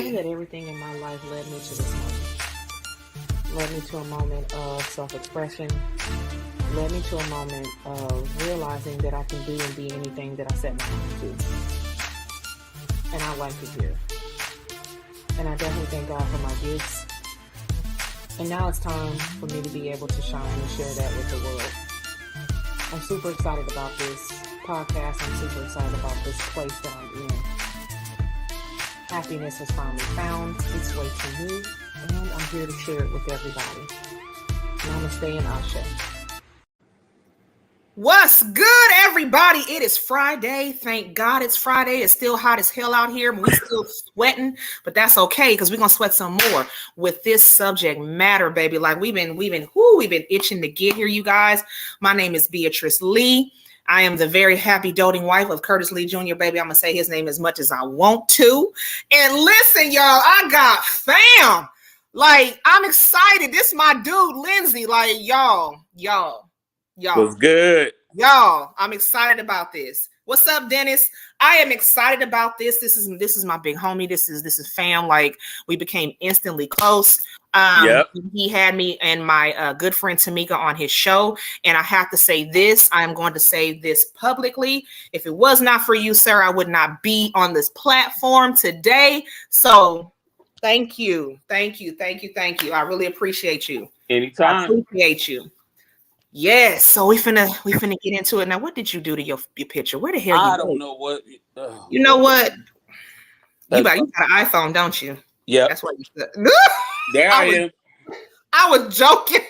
funny that everything in my life led me to this moment. Led me to a moment of self-expression. Led me to a moment of realizing that I can do and be anything that I set my mind to. And I like it here. And I definitely thank God for my gifts. And now it's time for me to be able to shine and share that with the world. I'm super excited about this podcast. I'm super excited about this place that I'm in. Happiness has finally found its way to me, and I'm here to share it with everybody. Namaste and Ashe. What's good, everybody? It is Friday. Thank God it's Friday. It's still hot as hell out here. We're still sweating, but that's okay because we're gonna sweat some more with this subject matter, baby. Like we've been itching to get here, you guys. My name is Beatrice Lee. I am the very happy doting wife of Curtis Lee Jr., baby. I'm gonna say his name as much as I want to. And listen, y'all, I got fam. Like, I'm excited. This is my dude, Lindsay. Like, y'all. What's good? Y'all, I'm excited about this. What's up, Dennis? I am excited about this. This is my big homie. This is fam. Like, we became instantly close. Yep. He had me and my good friend Tamika on his show. And I have to say this. I'm going to say this publicly. If it was not for you, sir, I would not be on this platform today. So thank you. I really appreciate you. Anytime. I appreciate you. Yes, so we finna get into it now. What did you do to your picture? Where the hell I don't know what. You know what? You got an iPhone, don't you? Yeah. That's what you said. There I am. I was joking.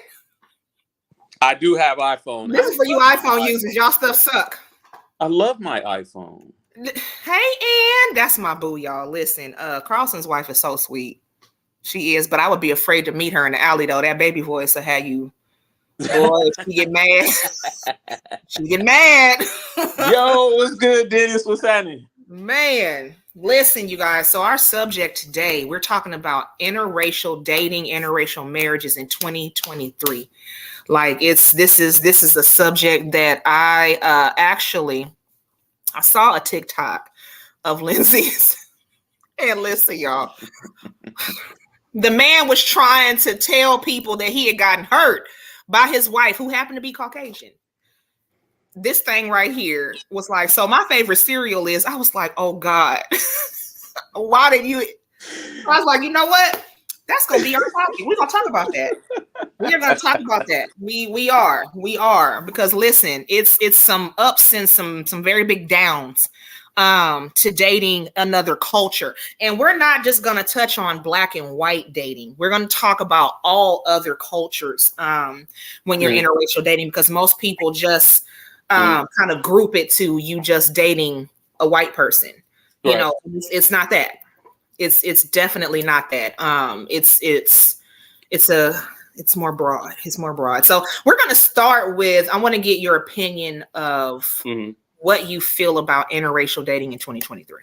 I do have iPhone. This is for you iPhone users. Y'all stuff suck. I love my iPhone. Hey, Ann. That's my boo, y'all. Listen, Carlson's wife is so sweet. She is, but I would be afraid to meet her in the alley, though. That baby voice will have you. Boy, she get mad. Yo, what's good, Dennis? What's happening? Man, listen, you guys. So our subject today, we're talking about interracial dating, interracial marriages in 2023. Like this is a subject that I saw a TikTok of Lindsay's. And listen, y'all. The man was trying to tell people that he had gotten hurt by his wife, who happened to be Caucasian. This thing right here was like, so my favorite cereal is, I was like, oh God, why did you? I was like, you know what? That's going to be our topic. We're going to talk about that. We're going to talk about that. We are, because listen, it's some ups and some very big downs to dating another culture. And we're not just going to touch on black and white dating. We're going to talk about all other cultures when you're interracial dating, because most people just kind of group it to you just dating a white person. Right. You know, it's not that. It's definitely not that. It's more broad. It's more broad. So we're going to start with, I want to get your opinion of what you feel about interracial dating in 2023.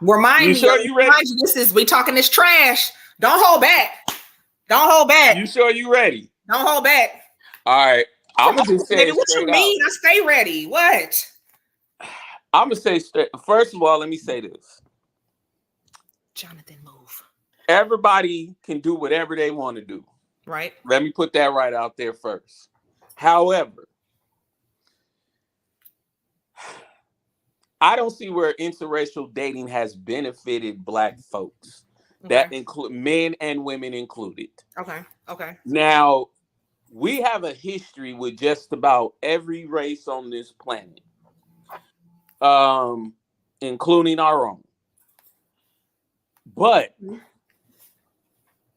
Remind me, we talking this trash. Don't hold back. You sure you ready? Don't hold back. All right. I'm gonna just say, baby, what you mean? I stay ready. What? I'm gonna say straight. First of all, let me say this. Jonathan, move. Everybody can do whatever they want to do. Right. Let me put that right out there first. However, I don't see where interracial dating has benefited black folks. Okay. That include men and women included. Okay. Now, we have a history with just about every race on this planet, including our own. But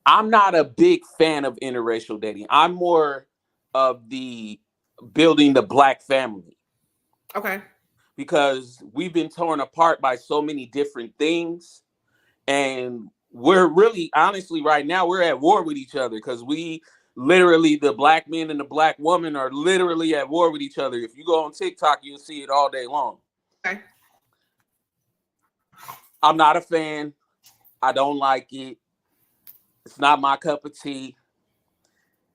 I'm not a big fan of interracial dating. I'm more of the building the black family. Okay. Because we've been torn apart by so many different things. And we're really, honestly, right now, we're at war with each other because we literally, the black men and the black woman are literally at war with each other. If you go on TikTok, you'll see it all day long. Okay. I'm not a fan. I don't like it. It's not my cup of tea.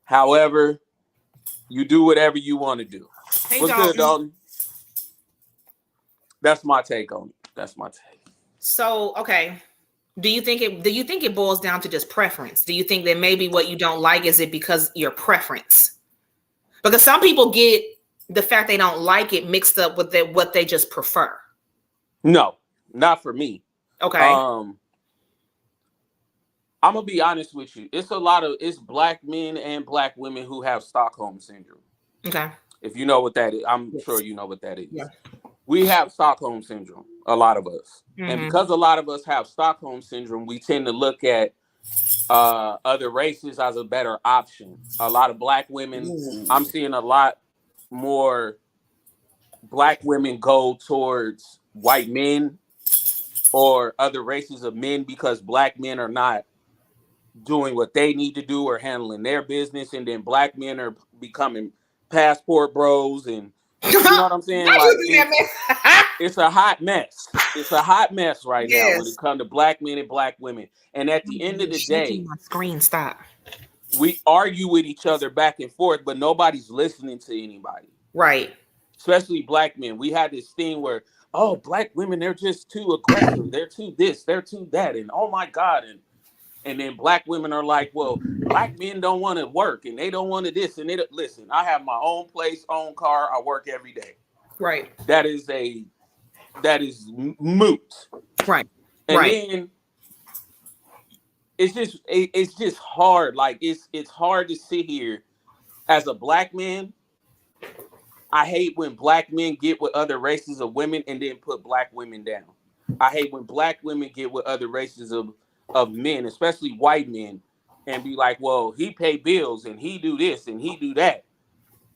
However, you do whatever you want to do. Hey, what's Dalton. good, Dalton? That's my take on it. That's my take. So, okay. Do you think it boils down to just preference? Do you think that maybe what you don't like is it because your preference? Because some people get the fact they don't like it mixed up with what they just prefer. No, not for me. Okay. I'm gonna be honest with you. It's black men and black women who have Stockholm syndrome. Okay. If you know what that is, I'm Yes. sure you know what that is. Yeah. We have Stockholm syndrome, a lot of us. Mm-hmm. And because a lot of us have Stockholm syndrome, we tend to look at other races as a better option. A lot of black women, I'm seeing a lot more black women go towards white men or other races of men because black men are not doing what they need to do or handling their business, and then black men are becoming passport bros, and you know what I'm saying? Like it's a hot mess. It's a hot mess right now when it comes to black men and black women. And at the end of the day, my screen stop. We argue with each other back and forth, but nobody's listening to anybody. Right. Especially black men. We had this thing where, oh, black women, they're just too aggressive. They're too this, they're too that, and oh my God, and then black women are like, well, black men don't want to work and they don't want to this and they don't. Listen, I have my own place, own car. I work every day. Right. That is moot. Right. And then it's just hard. Like it's hard to sit here as a black man. I hate when black men get with other races of women and then put black women down. I hate when black women get with other races of men, especially white men, and be like, well, he pay bills and he do this and he do that.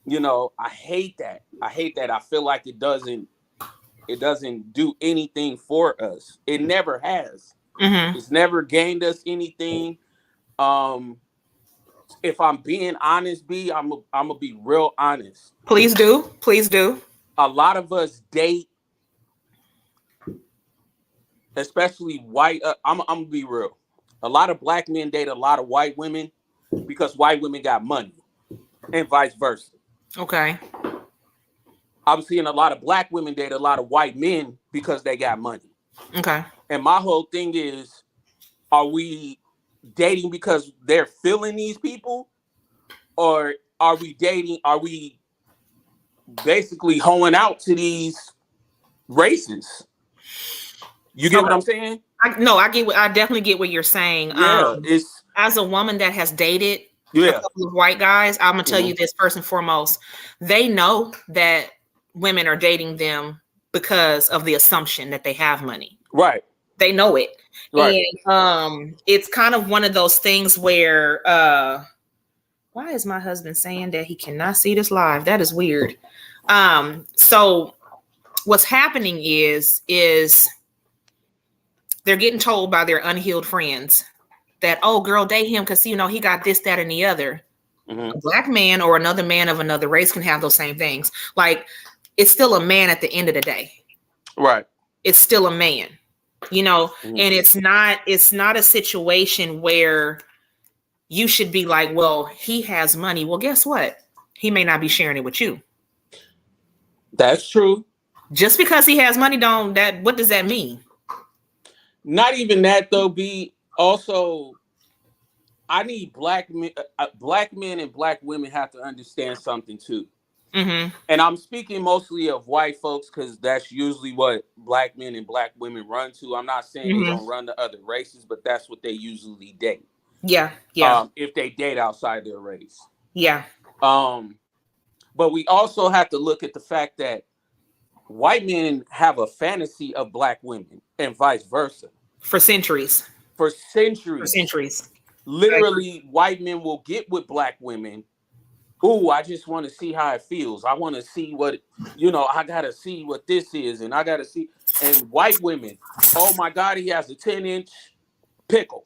You know, I hate that. I feel like it doesn't do anything for us. It never has. Mm-hmm. It's never gained us anything. If I'm being honest, I'm gonna be real honest. Please do. A lot of us date, especially white. I'm gonna be real. A lot of black men date a lot of white women because white women got money, and vice versa. Okay. I'm seeing a lot of black women date a lot of white men because they got money. Okay. And my whole thing is, are we dating because they're feeling these people, or are we basically hoeing out to these races? You get what I'm saying? I definitely get what you're saying. Yeah, it's as a woman that has dated a couple of white guys, I'm gonna tell you this first and foremost. They know that women are dating them because of the assumption that they have money. Right. They know it. Right. And it's kind of one of those things where why is my husband saying that he cannot see this live? That is weird. So what's happening is they're getting told by their unhealed friends that, oh, girl, date him because, you know, he got this, that, and the other. Mm-hmm. A black man or another man of another race can have those same things. Like, it's still a man at the end of the day. Right. It's still a man, you know, and it's not a situation where you should be like, well, he has money. Well, guess what? He may not be sharing it with you. That's true. Just because he has money, what does that mean? Not even that though. I need black men and black women have to understand something too. Mm-hmm. And I'm speaking mostly of white folks because that's usually what black men and black women run to. I'm not saying they don't run to other races, but that's what they usually date. Yeah. If they date outside their race. Yeah. But we also have to look at the fact that white men have a fantasy of black women and vice versa. For centuries. Literally, white men will get with black women. Ooh, I just want to see how it feels. I want to see what, I got to see what this is. And I got to see. And white women, oh my God, he has a 10-inch pickle.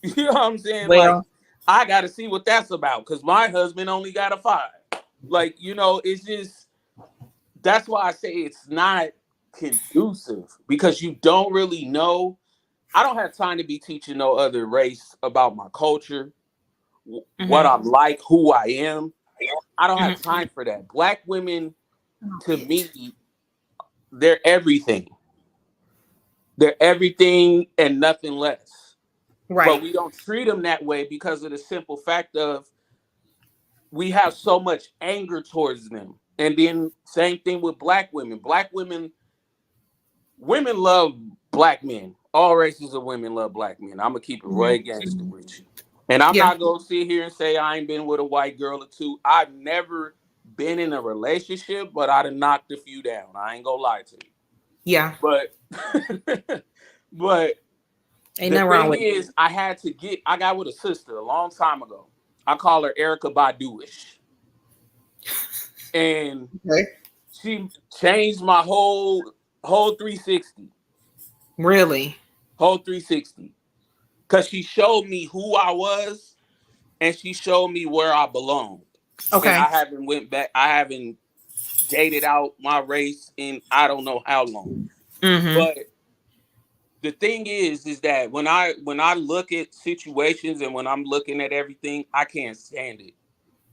You know what I'm saying? Well, like, I got to see what that's about because my husband only got a 5. Like, it's just, that's why I say it's not conducive because you don't really know. I don't have time to be teaching no other race about my culture, what I'm like, who I am. I don't have time for that. Black women, to me, they're everything. They're everything and nothing less. Right. But we don't treat them that way because of the simple fact of we have so much anger towards them. And then same thing with black women. Women love black men. All races of women love black men. I'm going to keep it right gangster with you. And I'm not going to sit here and say I ain't been with a white girl or two. I've never been in a relationship, but I'd have knocked a few down. I ain't going to lie to you. Yeah. But ain't nothing wrong with it. I got with a sister a long time ago. I call her Erica Badu-ish. And she changed my whole 360. Really? Whole 360. Because she showed me who I was and she showed me where I belonged. Okay. And I haven't dated out my race in I don't know how long. But the thing is that when I look at situations and when I'm looking at everything, I can't stand it.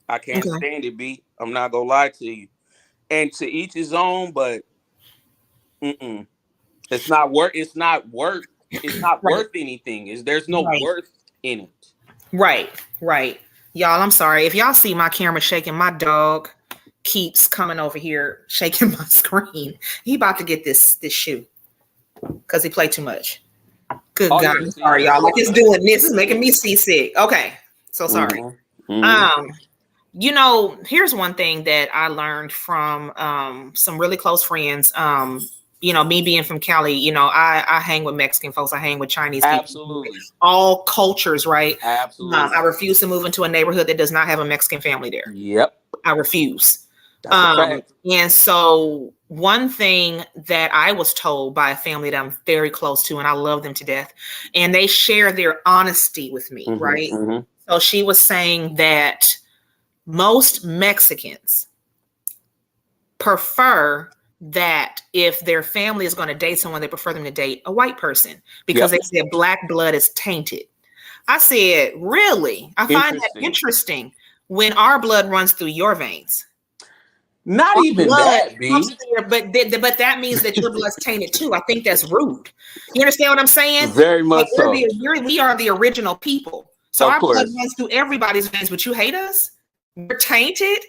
I can't stand it, B. I'm not gonna lie to you. And to each his own, but it's not worth anything. There's no worth in it. Right. Y'all, I'm sorry. If y'all see my camera shaking, my dog keeps coming over here shaking my screen. He about to get this shoe because he played too much. Good God. I'm sorry, y'all. Like it's doing this is making me seasick. Okay. So sorry. You know, here's one thing that I learned from some really close friends. You know, me being from Cali, you know, I hang with Mexican folks. I hang with Chinese people. Absolutely. All cultures, right? Absolutely. I refuse to move into a neighborhood that does not have a Mexican family there. Yep. I refuse. That's a fact. And so one thing that I was told by a family that I'm very close to, and I love them to death, and they share their honesty with me, right? So she was saying that most Mexicans prefer that if their family is going to date someone, they prefer them to date a white person because they said black blood is tainted. I said, really? I find that interesting when our blood runs through your veins. Not our even that, B. But that means that your blood's tainted too. I think that's rude. You understand what I'm saying? Very much so. We are the original people. So our blood runs through everybody's veins, but you hate us? We're tainted?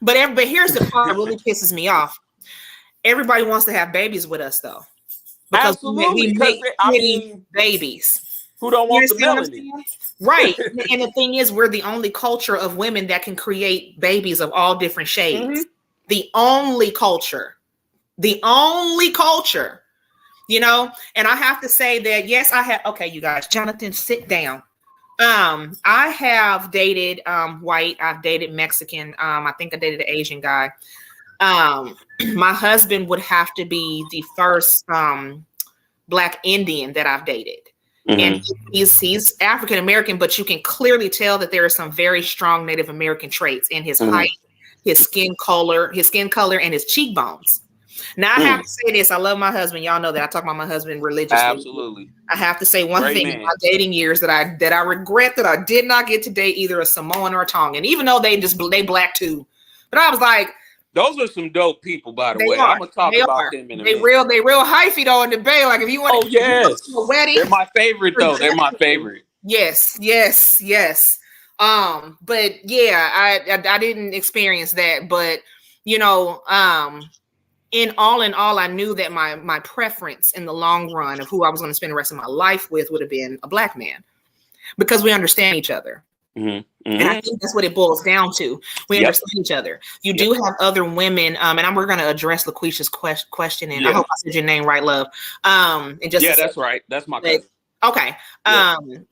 But here's the part that really pisses me off. Everybody wants to have babies with us, though. Because we make babies. Who don't want the melanin? Right. And the thing is, we're the only culture of women that can create babies of all different shades. The only culture. You know? And I have to say that, yes, I have. Okay, you guys. Jonathan, sit down. I have dated white. I've dated Mexican. I think I dated an Asian guy. My husband would have to be the first Black Indian that I've dated. And he's African American, but you can clearly tell that there are some very strong Native American traits in his height, his skin color, and his cheekbones. Now I have to say this. I love my husband. Y'all know that I talk about my husband religiously. Absolutely. I have to say one thing in my dating years that I regret that I did not get to date either a Samoan or a Tongan, even though they black too. But I was like, those are some dope people, by the way. I'm gonna talk about them in a minute. They real hyphy though in the Bay. Like if you want to go to a wedding, they're my favorite though. They're my favorite. Yes. But yeah, I didn't experience that. But you know, in all, I knew that my preference in the long run of who I was going to spend the rest of my life with would have been a Black man because we understand each other. And I think that's what it boils down to. We understand each other. You do have other women, and we're going to address LaQuisha's question. And I hope I said your name right, love. That's right. That's my cousin. Okay.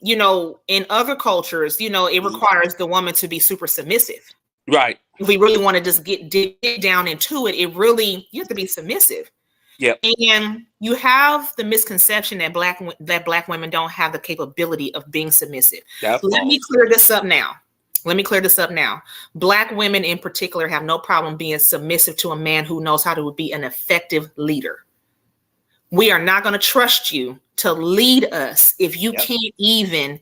You know, in other cultures, you know, it requires the woman to be super submissive. Right. If we really want to just dig down into it, you have to be submissive. Yeah. And you have the misconception that black women don't have the capability of being submissive. Let me clear this up now. Black women in particular have no problem being submissive to a man who knows how to be an effective leader. We are not going to trust you to lead us if you can't even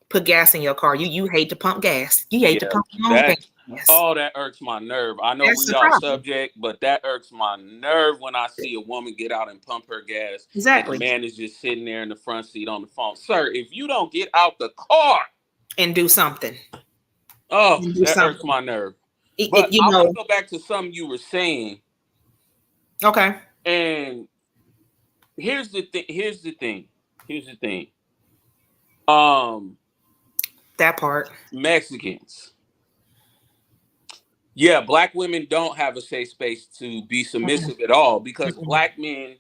put gas in your car. You hate to pump gas. You hate to pump your own thing. Yes. Oh, that irks my nerve. I know That's we the off problem. subject, but that irks my nerve when I see a woman get out and pump her gas. Exactly. And the man is just sitting there in the front seat on the phone. Sir, if you don't get out the car And do something. oh, And do that something. irks my nerve. But I want to go back to something you were saying. Okay. And here's the thing. That part. Mexicans. Yeah, black women don't have a safe space to be submissive at all because black men,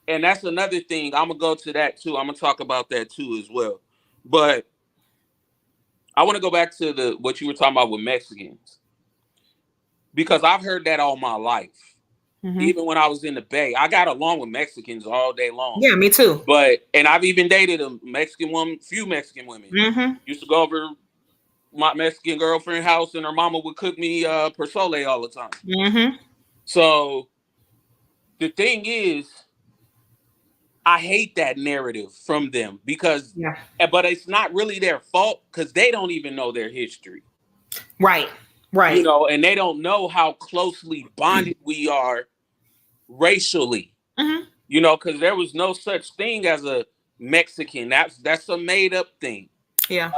and that's another thing. I'm gonna go to that too. I'm gonna talk about that too as well. But I want to go back to what you were talking about with Mexicans because I've heard that all my life. Even when I was in the Bay, I got along with Mexicans all day long. Yeah, me too. And I've even dated a Mexican woman, few Mexican women. Used to go over my Mexican girlfriend's house, and her mama would cook me pozole all the time. So the thing is, I hate that narrative from them because, but it's not really their fault because they don't even know their history. Right. You know, and they don't know how closely bonded we are racially. You know, because there was no such thing as a Mexican. That's a made up thing. Yeah.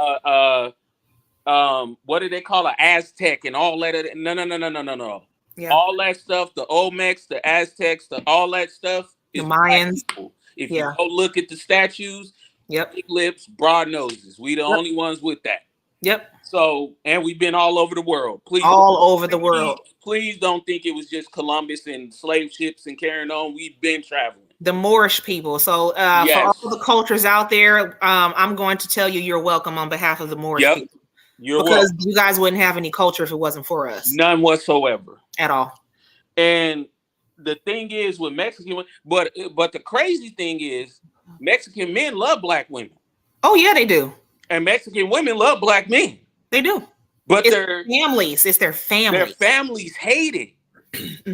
What do they call an Aztec and all that? No. Yeah. All that stuff, the Olmecs, the Aztecs, all that stuff is the Mayans. If you go look at the statues, big lips, broad noses. We the only ones with that. So, and we've been all over the world. Please, over the world. Please don't think it was just Columbus and slave ships and carrying on. We've been traveling. The Moorish people. So, for all the cultures out there, I'm going to tell you you're welcome on behalf of the Moorish people. You're welcome. You guys wouldn't have any culture if it wasn't for us. None whatsoever. At all. And the thing is with Mexican, but the crazy thing is Mexican men love black women. Oh yeah, they do. And Mexican women love black men. They do. But it's their families. It's their families. Their families hate it.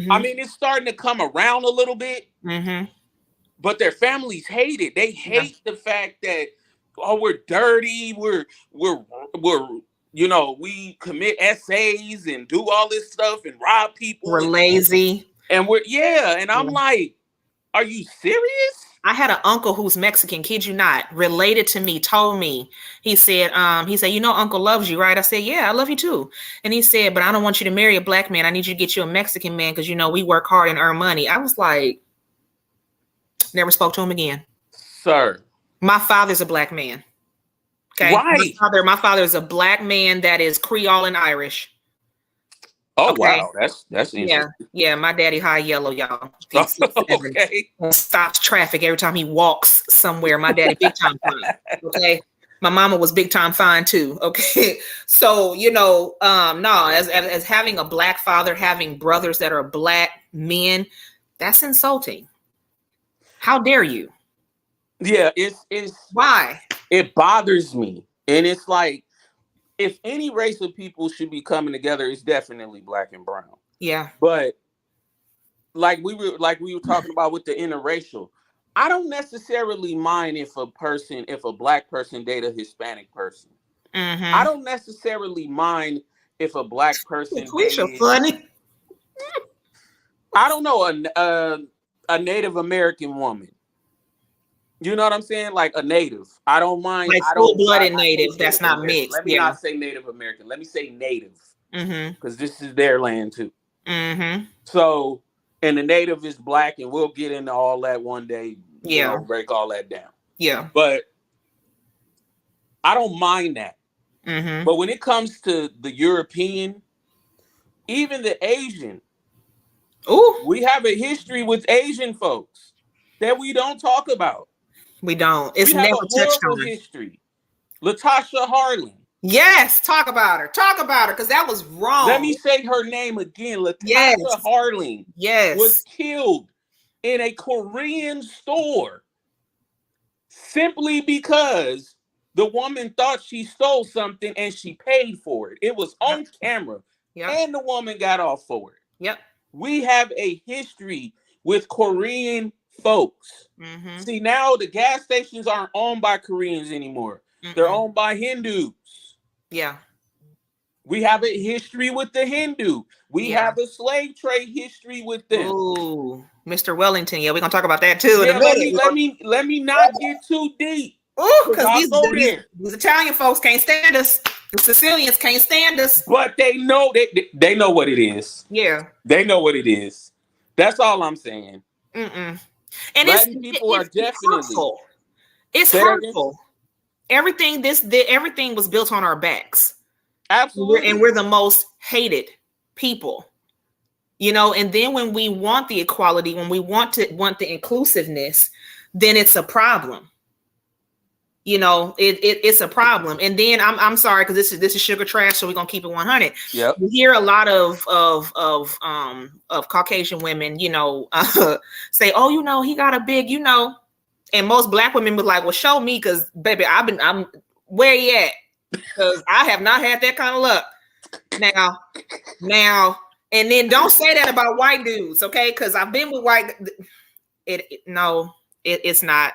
I mean, it's starting to come around a little bit. But their families hate it. They hate the fact that we're dirty. We're you know, we commit essays and do all this stuff and rob people. We're lazy. And and I'm like, are you serious? I had an uncle who's Mexican, kid you not, related to me, told me, he said, you know, uncle loves you, right? I said, yeah, I love you too. And he said, but I don't want you to marry a black man. I need you to get you a Mexican man because, you know, we work hard and earn money. I was like, never spoke to him again. Sir. My father's a black man. Okay. Right. My father is a black man that is Creole and Irish. Oh, wow. That's interesting. Yeah. My daddy high yellow, y'all. Okay. Stops traffic every time he walks somewhere. My daddy big time fine. Okay. My mama was big time fine too. Okay. So, you know, as having a black father, having brothers that are black men, that's insulting. How dare you? Yeah, it's why? It bothers me. And it's like, if any race of people should be coming together, it's definitely black and brown. Yeah. But like we were talking about with the interracial, I don't necessarily mind if a black person date a Hispanic person. I don't necessarily mind if a black person funny. I don't know, a Native American woman. You know what I'm saying? Like a native. I don't mind. Like full-blooded native. That's not mixed. Let me not say Native American. Let me say native. Because this is their land too. So, and the native is black, and we'll get into all that one day. You know, break all that down. Yeah. But I don't mind that. But when it comes to the European, even the Asian, we have a history with Asian folks that we don't talk about. We don't. It's never touched on. History. Latasha Harlan. Yes, talk about her. Talk about her, because that was wrong. Let me say her name again. Latasha Harlan. Was killed in a Korean store simply because the woman thought she stole something and she paid for it. It was on camera, and the woman got off for it. We have a history with Korean folks. See, now the gas stations aren't owned by Koreans anymore. They're owned by Hindus. We have a history with the Hindu. We Yeah. have a slave trade history with them. Ooh, Mr. Wellington. Yeah, we're gonna talk about that too in a Yeah, minute. let me not get too deep. Ooh, because I'll go there. these Italian folks can't stand us. The Sicilians can't stand us. But they know they know what it is. Yeah. They know what it is. That's all I'm saying. Mm-mm. And Latin people are definitely hurtful. It's hurtful. Everything was built on our backs. Absolutely. And we're the most hated people. You know, and then when we want the equality, when we want the inclusiveness, then it's a problem. You know, it's a problem. And then I'm sorry, because this is sugar trash, so we're gonna keep it 100. Yep. We hear a lot of Caucasian women, you know, say, oh, you know, he got a big, you know, and most Black women be like, well, show me, because baby, I'm where you at? Because I have not had that kind of luck. Now, and then don't say that about white dudes, okay? Because I've been with white. It's not.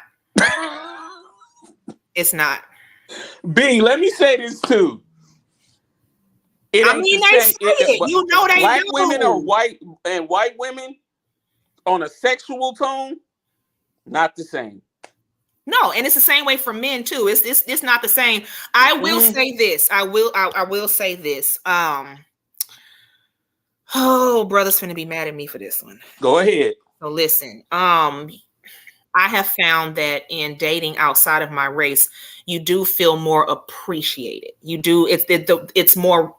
It's not. B, let me say this too. They say it. You know they Black do. women are white women on a sexual tone, not the same. No, and it's the same way for men too. It's not the same. I will say this. I will say this. Oh, brother's finna be mad at me for this one. Go ahead. So listen. I have found that in dating outside of my race, you do feel more appreciated. You do. It's more.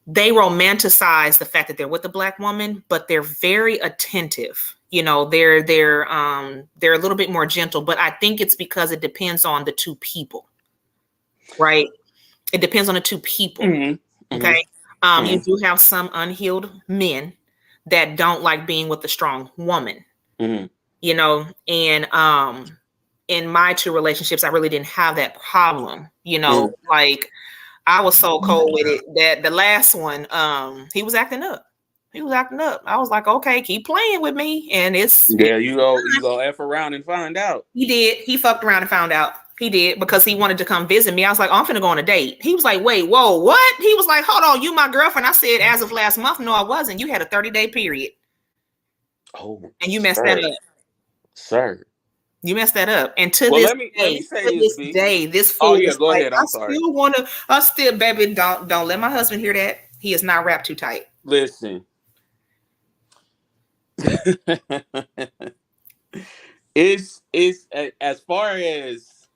They romanticize the fact that they're with a Black woman, but they're very attentive. You know, they're a little bit more gentle. But I think it's because it depends on the two people, right? It depends on the two people. Mm-hmm. Okay. You do have some unhealed men that don't like being with a strong woman. Mm-hmm. You know, and in my two relationships, I really didn't have that problem. You know, like I was so cold with it that the last one, he was acting up. I was like, okay, keep playing with me, and you go F around and find out. He did. He fucked around and found out. He did, because he wanted to come visit me. I was like, oh, I'm finna go on a date. He was like, wait, whoa, what? He was like, hold on, you my girlfriend? I said, as of last month, no, I wasn't. You had a 30-day period. Oh, and you messed that up. Sir, you messed that up. And to this day, this fool. Oh yeah, go ahead. I'm sorry. I still, baby, don't let my husband hear that. He is not wrapped too tight. Listen, it's as far as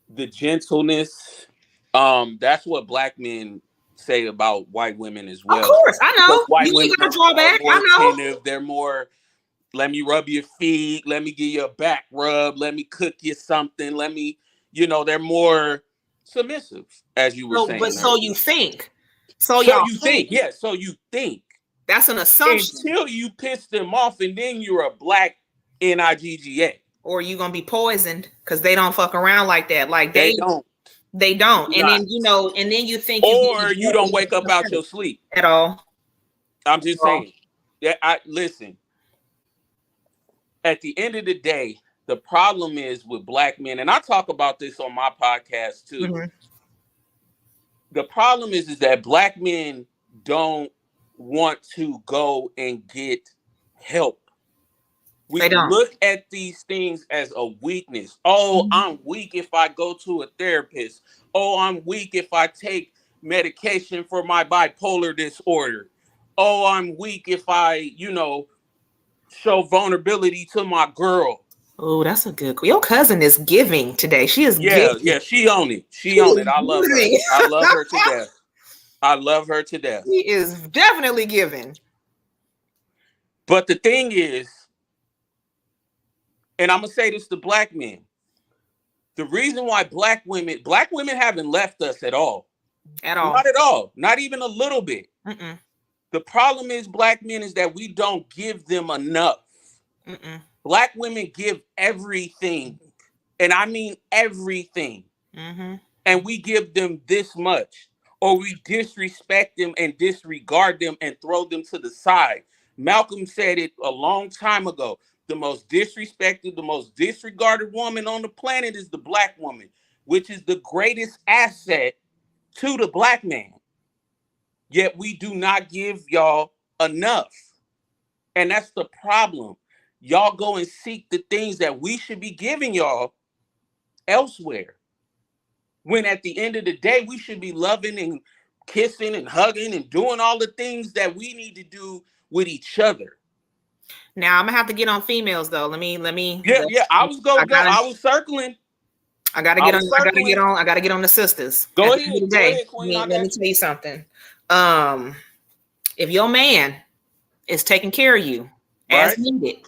the gentleness. That's what Black men say about white women as well. Of course, I know. White women got to draw back. I know. Attentive. They're more. Let me rub your feet. Let me give you a back rub. Let me cook you something. Let me, they're more submissive, as you were saying. But so you think. So you think. Yeah, so you think. That's an assumption. Until you piss them off, and then you're a Black NIGGA. Or you're going to be poisoned, because they don't fuck around like that. Like they don't. They don't. And then, and then you think. Or you don't wake up out your sleep. At all. I'm just saying. Yeah, listen. At the end of the day, the problem is with Black men, and I talk about this on my podcast too. Mm-hmm. The problem is that Black men don't want to go and get help. We look at these things as a weakness. Oh, I'm weak if I go to a therapist. Oh, I'm weak if I take medication for my bipolar disorder. Oh, I'm weak if I, show vulnerability to my girl. Oh, that's a good. Your cousin is giving today. She is giving. Yeah, she on it. She on it. I love her. I love her to death. I love her to death. She is definitely giving. But the thing is, and I'm gonna say this to Black men, the reason why Black women haven't left us at all. Not at all. Not even a little bit. Mm-mm. The problem is Black men is that we don't give them enough. Mm-mm. Black women give everything. And I mean everything. Mm-hmm. And we give them this much. Or we disrespect them and disregard them and throw them to the side. Malcolm said it a long time ago. The most disrespected, the most disregarded woman on the planet is the Black woman, which is the greatest asset to the black man. Yet we do not give y'all enough. And that's the problem. Y'all go and seek the things that we should be giving y'all elsewhere. When at the end of the day, we should be loving and kissing and hugging and doing all the things that we need to do with each other. Now I'm gonna have to get on females though. Let me. Yeah. I was circling. I gotta get on the sisters. Go ahead, Queen. Let me tell you something. If your man is taking care of you as needed,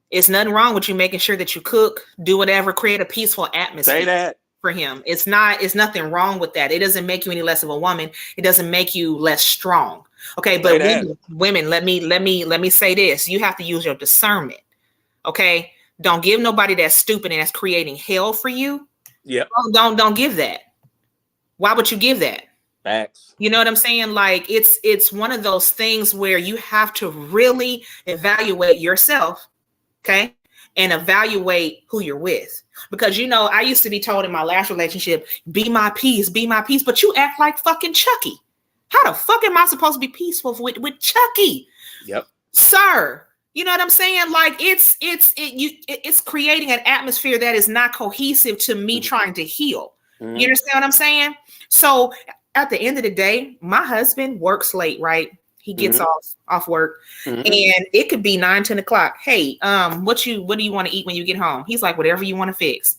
it's nothing wrong with you making sure that you cook, do whatever, create a peaceful atmosphere. Say that. For him. It's nothing wrong with that. It doesn't make you any less of a woman. It doesn't make you less strong. Okay, but women, let me say this. You have to use your discernment. Okay? Don't give nobody that's stupid and that's creating hell for you. Yeah. Don't give that. Why would you give that? Facts. You know what I'm saying? Like it's one of those things where you have to really evaluate yourself, okay? And evaluate who you're with. Because, you know, I used to be told in my last relationship, be my peace, but you act like fucking Chucky. How the fuck am I supposed to be peaceful with Chucky? Yep. Sir, you know what I'm saying? Like it's creating an atmosphere that is not cohesive to me trying to heal. Mm-hmm. You understand what I'm saying? So at the end of the day, my husband works late, right? He gets off work, and it could be 9, 10 o'clock. Hey, what do you want to eat when you get home? He's like, whatever you want to fix,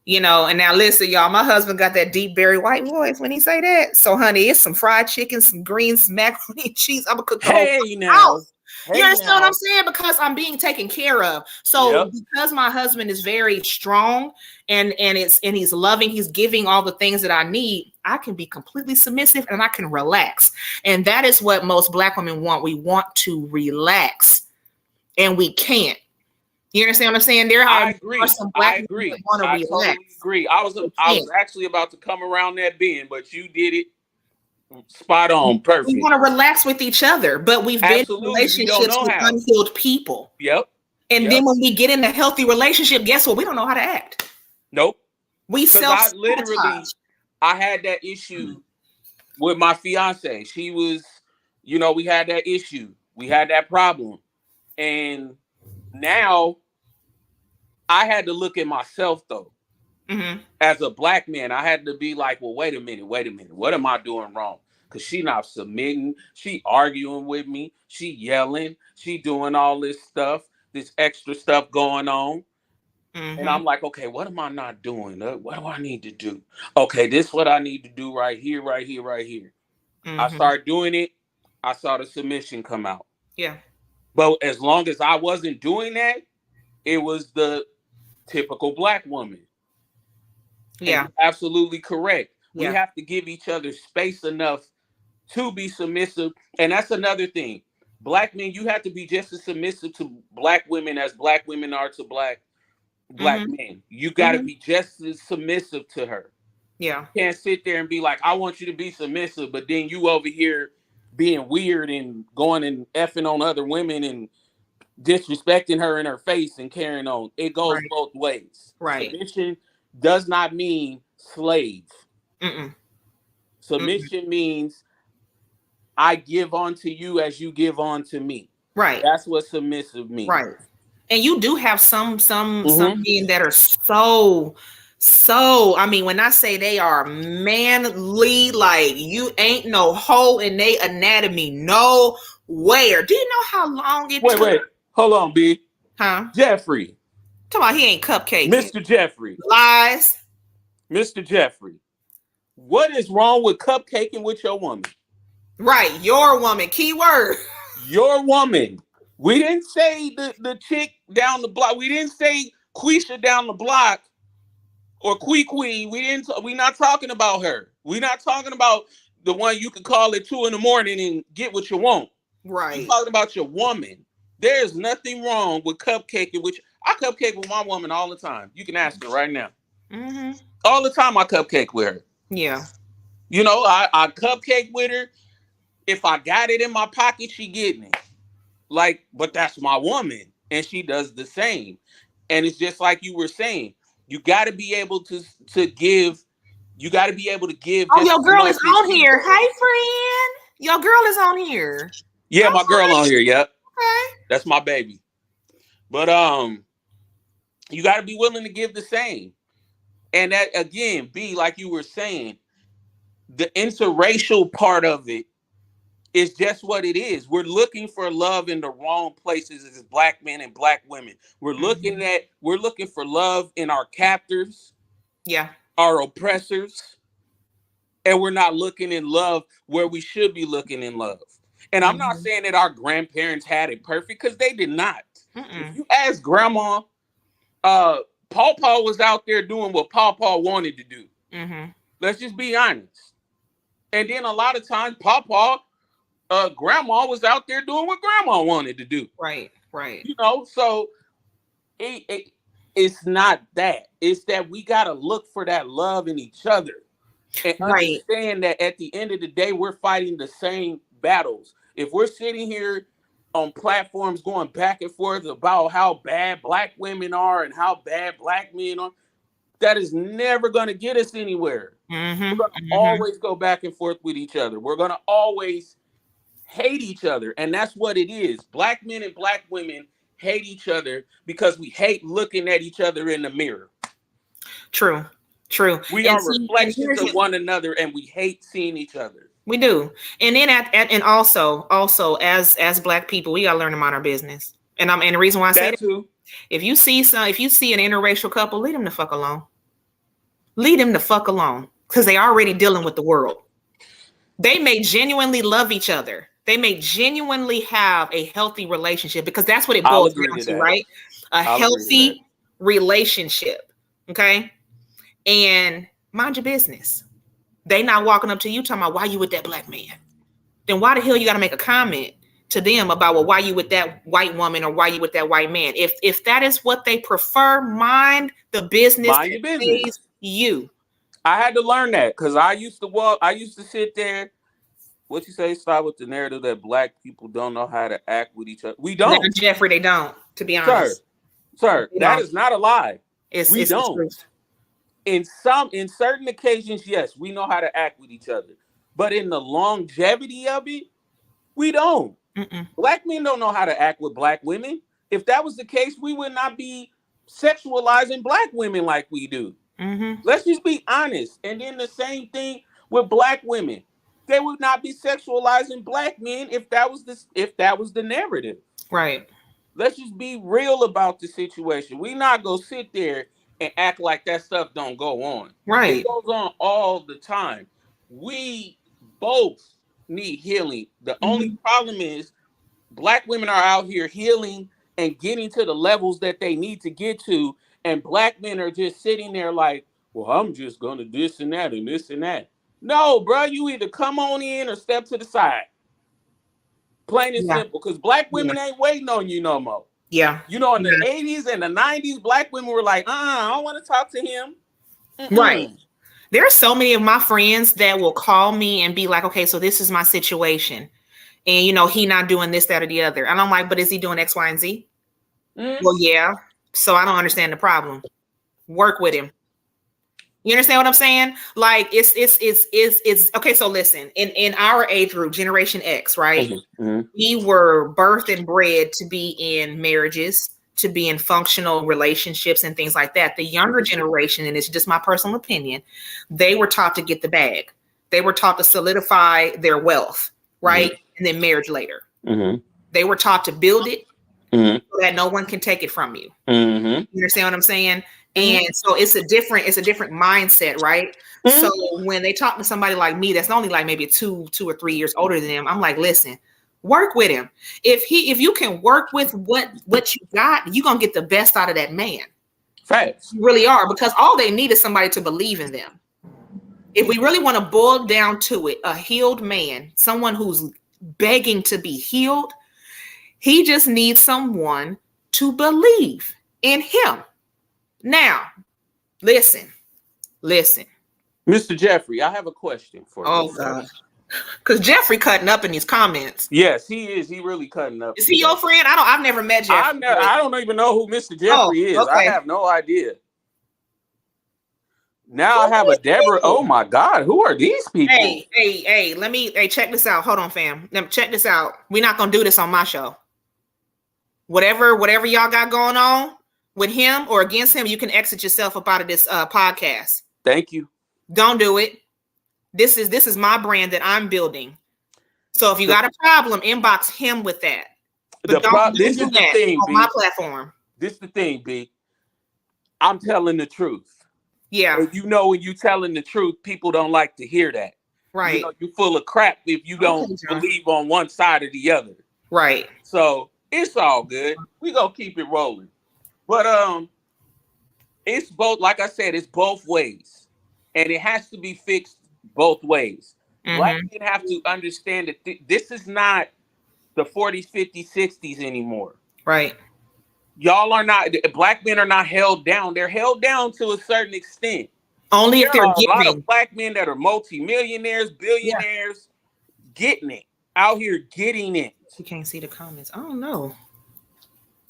you know. And now listen, y'all, my husband got that deep Barry White voice when he say that. So, honey, it's some fried chicken, some greens, some macaroni and cheese. I'm gonna cook the whole house. You understand what I'm saying? Because I'm being taken care of. So because my husband is very strong and he's loving, he's giving all the things that I need, I can be completely submissive and I can relax. And that is what most Black women want. We want to relax and we can't. You understand what I'm saying? I agree. I totally agree. I was actually about to come around that bend, but you did it. Spot on, perfect. We want to relax with each other, but we've been in relationships with unhealed people. Yep. And then when we get in a healthy relationship, guess what? We don't know how to act. Nope. We I had that issue with my fiance. She was, you know, we had that issue. We had that problem. And now I had to look at myself though. Mm-hmm. As a Black man, I had to be like, well, wait a minute. What am I doing wrong? Because she not submitting. She arguing with me. She yelling. She doing all this stuff, this extra stuff going on. Mm-hmm. And I'm like, okay, what am I not doing? What do I need to do? Okay, this is what I need to do right here. Mm-hmm. I started doing it. I saw the submission come out. Yeah. But as long as I wasn't doing that, it was the typical Black woman. Yeah, absolutely correct. Yeah. We have to give each other space enough to be submissive. And that's another thing. Black men, you have to be just as submissive to Black women as Black women are to Black men. You got to be just as submissive to her. Yeah. You can't sit there and be like, I want you to be submissive, but then you over here being weird and going and effing on other women and disrespecting her in her face and carrying on. It goes both ways. Right. Submission does not mean slave. Submission means I give on to you as you give on to me. Right. That's what submissive means. Right. And you do have some men that are so, I mean, when I say they are manly, like you ain't no hole in they anatomy nowhere. Do you know how long it took? Wait. Hold on, B. Huh? Jeffrey. Come on, he ain't cupcake. Mr. Jeffrey. Lies. Mr. Jeffrey. What is wrong with cupcaking with your woman? Right. Your woman. Key word. Your woman. We didn't say the chick down the block. We didn't say Quisha down the block or Quee. We're not talking about her. We're not talking about the one you can call at 2 a.m. and get what you want. Right. We're talking about your woman. There's nothing wrong with cupcaking, which I cupcake with my woman all the time. You can ask her right now. Mm-hmm. All the time I cupcake with her. Yeah. You know, I cupcake with her. If I got it in my pocket, she getting it. Like, but that's my woman. And she does the same. And it's just like you were saying. You got to be able to give You got to be able to give. Oh, your girl is on here. Hey, friend. Your girl is on here. Yeah, my girl on here. Yep. Okay. That's my baby. But you got to be willing to give the same. And that, again, B, like you were saying, the interracial part of it is just what it is. We're looking for love in the wrong places as Black men and Black women. We're looking for love in our captors, our oppressors, and we're not looking in love where we should be looking in love. And I'm not saying that our grandparents had it perfect, because they did not. If you ask grandma, Pawpaw was out there doing what Pawpaw wanted to do. Let's just be honest. And then a lot of times Pawpaw, grandma was out there doing what grandma wanted to do. Right. You know, so it's not that. It's that we got to look for that love in each other. And understand that at the end of the day, we're fighting the same battles. If we're sitting here on platforms going back and forth about how bad Black women are and how bad Black men are, that is never going to get us anywhere. We're going to always go back and forth with each other. We're going to always hate each other. And that's what it is. Black men and Black women hate each other because we hate looking at each other in the mirror. True. We are reflections of one another, and we hate seeing each other. We do. And then and also as Black people, we gotta learn to mind our business. And the reason why I say that too. If you see an interracial couple, leave them the fuck alone. Leave them the fuck alone. Because they already dealing with the world. They may genuinely love each other. They may genuinely have a healthy relationship, because that's what it boils down to, right? A healthy relationship. Okay. And mind your business. They not walking up to you talking about why you with that Black man. Then why the hell you got to make a comment to them about, well, why you with that white woman or why you with that white man? If that is what they prefer, mind the business. Mind your business. You. I had to learn that, because I used to sit there. What you say? Start with the narrative that Black people don't know how to act with each other. We don't. No, Jeffrey, they don't. To be honest, sir, that is not a lie. We don't. The truth. In certain occasions, yes, we know how to act with each other. But in the longevity of it, we don't. Black men don't know how to act with Black women. If that was the case, we would not be sexualizing Black women like we do. Let's just be honest. And then the same thing with Black women. They would not be sexualizing Black men if that was the narrative. Right. Let's just be real about the situation. We not go sit there and act like that stuff don't go on. Right. It goes on all the time. We both need healing. The only problem is Black women are out here healing and getting to the levels that they need to get to, and Black men are just sitting there like, well, I'm just gonna this and that and this and that. No, bro, you either come on in or step to the side. Plain and simple, because Black women ain't waiting on you no more. Yeah. You know, in the 80s and the 90s, Black women were like, I don't want to talk to him. Right. There are so many of my friends that will call me and be like, okay, so this is my situation. And, you know, he not doing this, that, or the other. And I'm like, but is he doing X, Y, and Z? Well, yeah. So I don't understand the problem. Work with him. You understand what I'm saying? Like it's okay. So listen, in our age group, Generation X, right? We were birthed and bred to be in marriages, to be in functional relationships and things like that. The younger generation, and it's just my personal opinion, they were taught to get the bag. They were taught to solidify their wealth, right? And then marriage later. They were taught to build it so that no one can take it from you. You understand what I'm saying? And so it's a different mindset, right? So when they talk to somebody like me, that's only like maybe 2 or 3 years older than them, I'm like, listen, work with him. If you can work with what you got, you're gonna get the best out of that man. Facts. You really are, because all they need is somebody to believe in them. If we really want to boil down to it, a healed man, someone who's begging to be healed, he just needs someone to believe in him. Now, listen. Mr. Jeffrey, I have a question for you. Oh, God. Because Jeffrey cutting up in these comments. Yes, he is. He really cutting up. Is he your friend? I've never met Jeffrey. I don't even know who Mr. Jeffrey is. Okay. I have no idea. Now I have a Deborah. Oh my God, who are these people? Hey, let me check this out. Hold on, fam. Check this out. We're not gonna do this on my show. Whatever y'all got going on with him or against him, you can exit yourself up out of this podcast. Thank you. Don't do it. This is my brand that I'm building. So if you got a problem, inbox him with that. But this is the thing, on B. my platform. This is the thing, B. I'm telling the truth. Yeah. And when you telling the truth, people don't like to hear that. Right. You're full of crap if you don't believe on one side or the other. Right. So it's all good. We gonna keep it rolling. But it's both, like I said, it's both ways. And it has to be fixed both ways. Mm-hmm. Black men have to understand that this is not the 40s, 50s, 60s anymore. Right. Y'all are not, black men are not held down. They're held down to a certain extent. Only if they're giving. A lot of black men that are multi-millionaires, billionaires, getting it. Out here getting it. She can't see the comments. I don't know.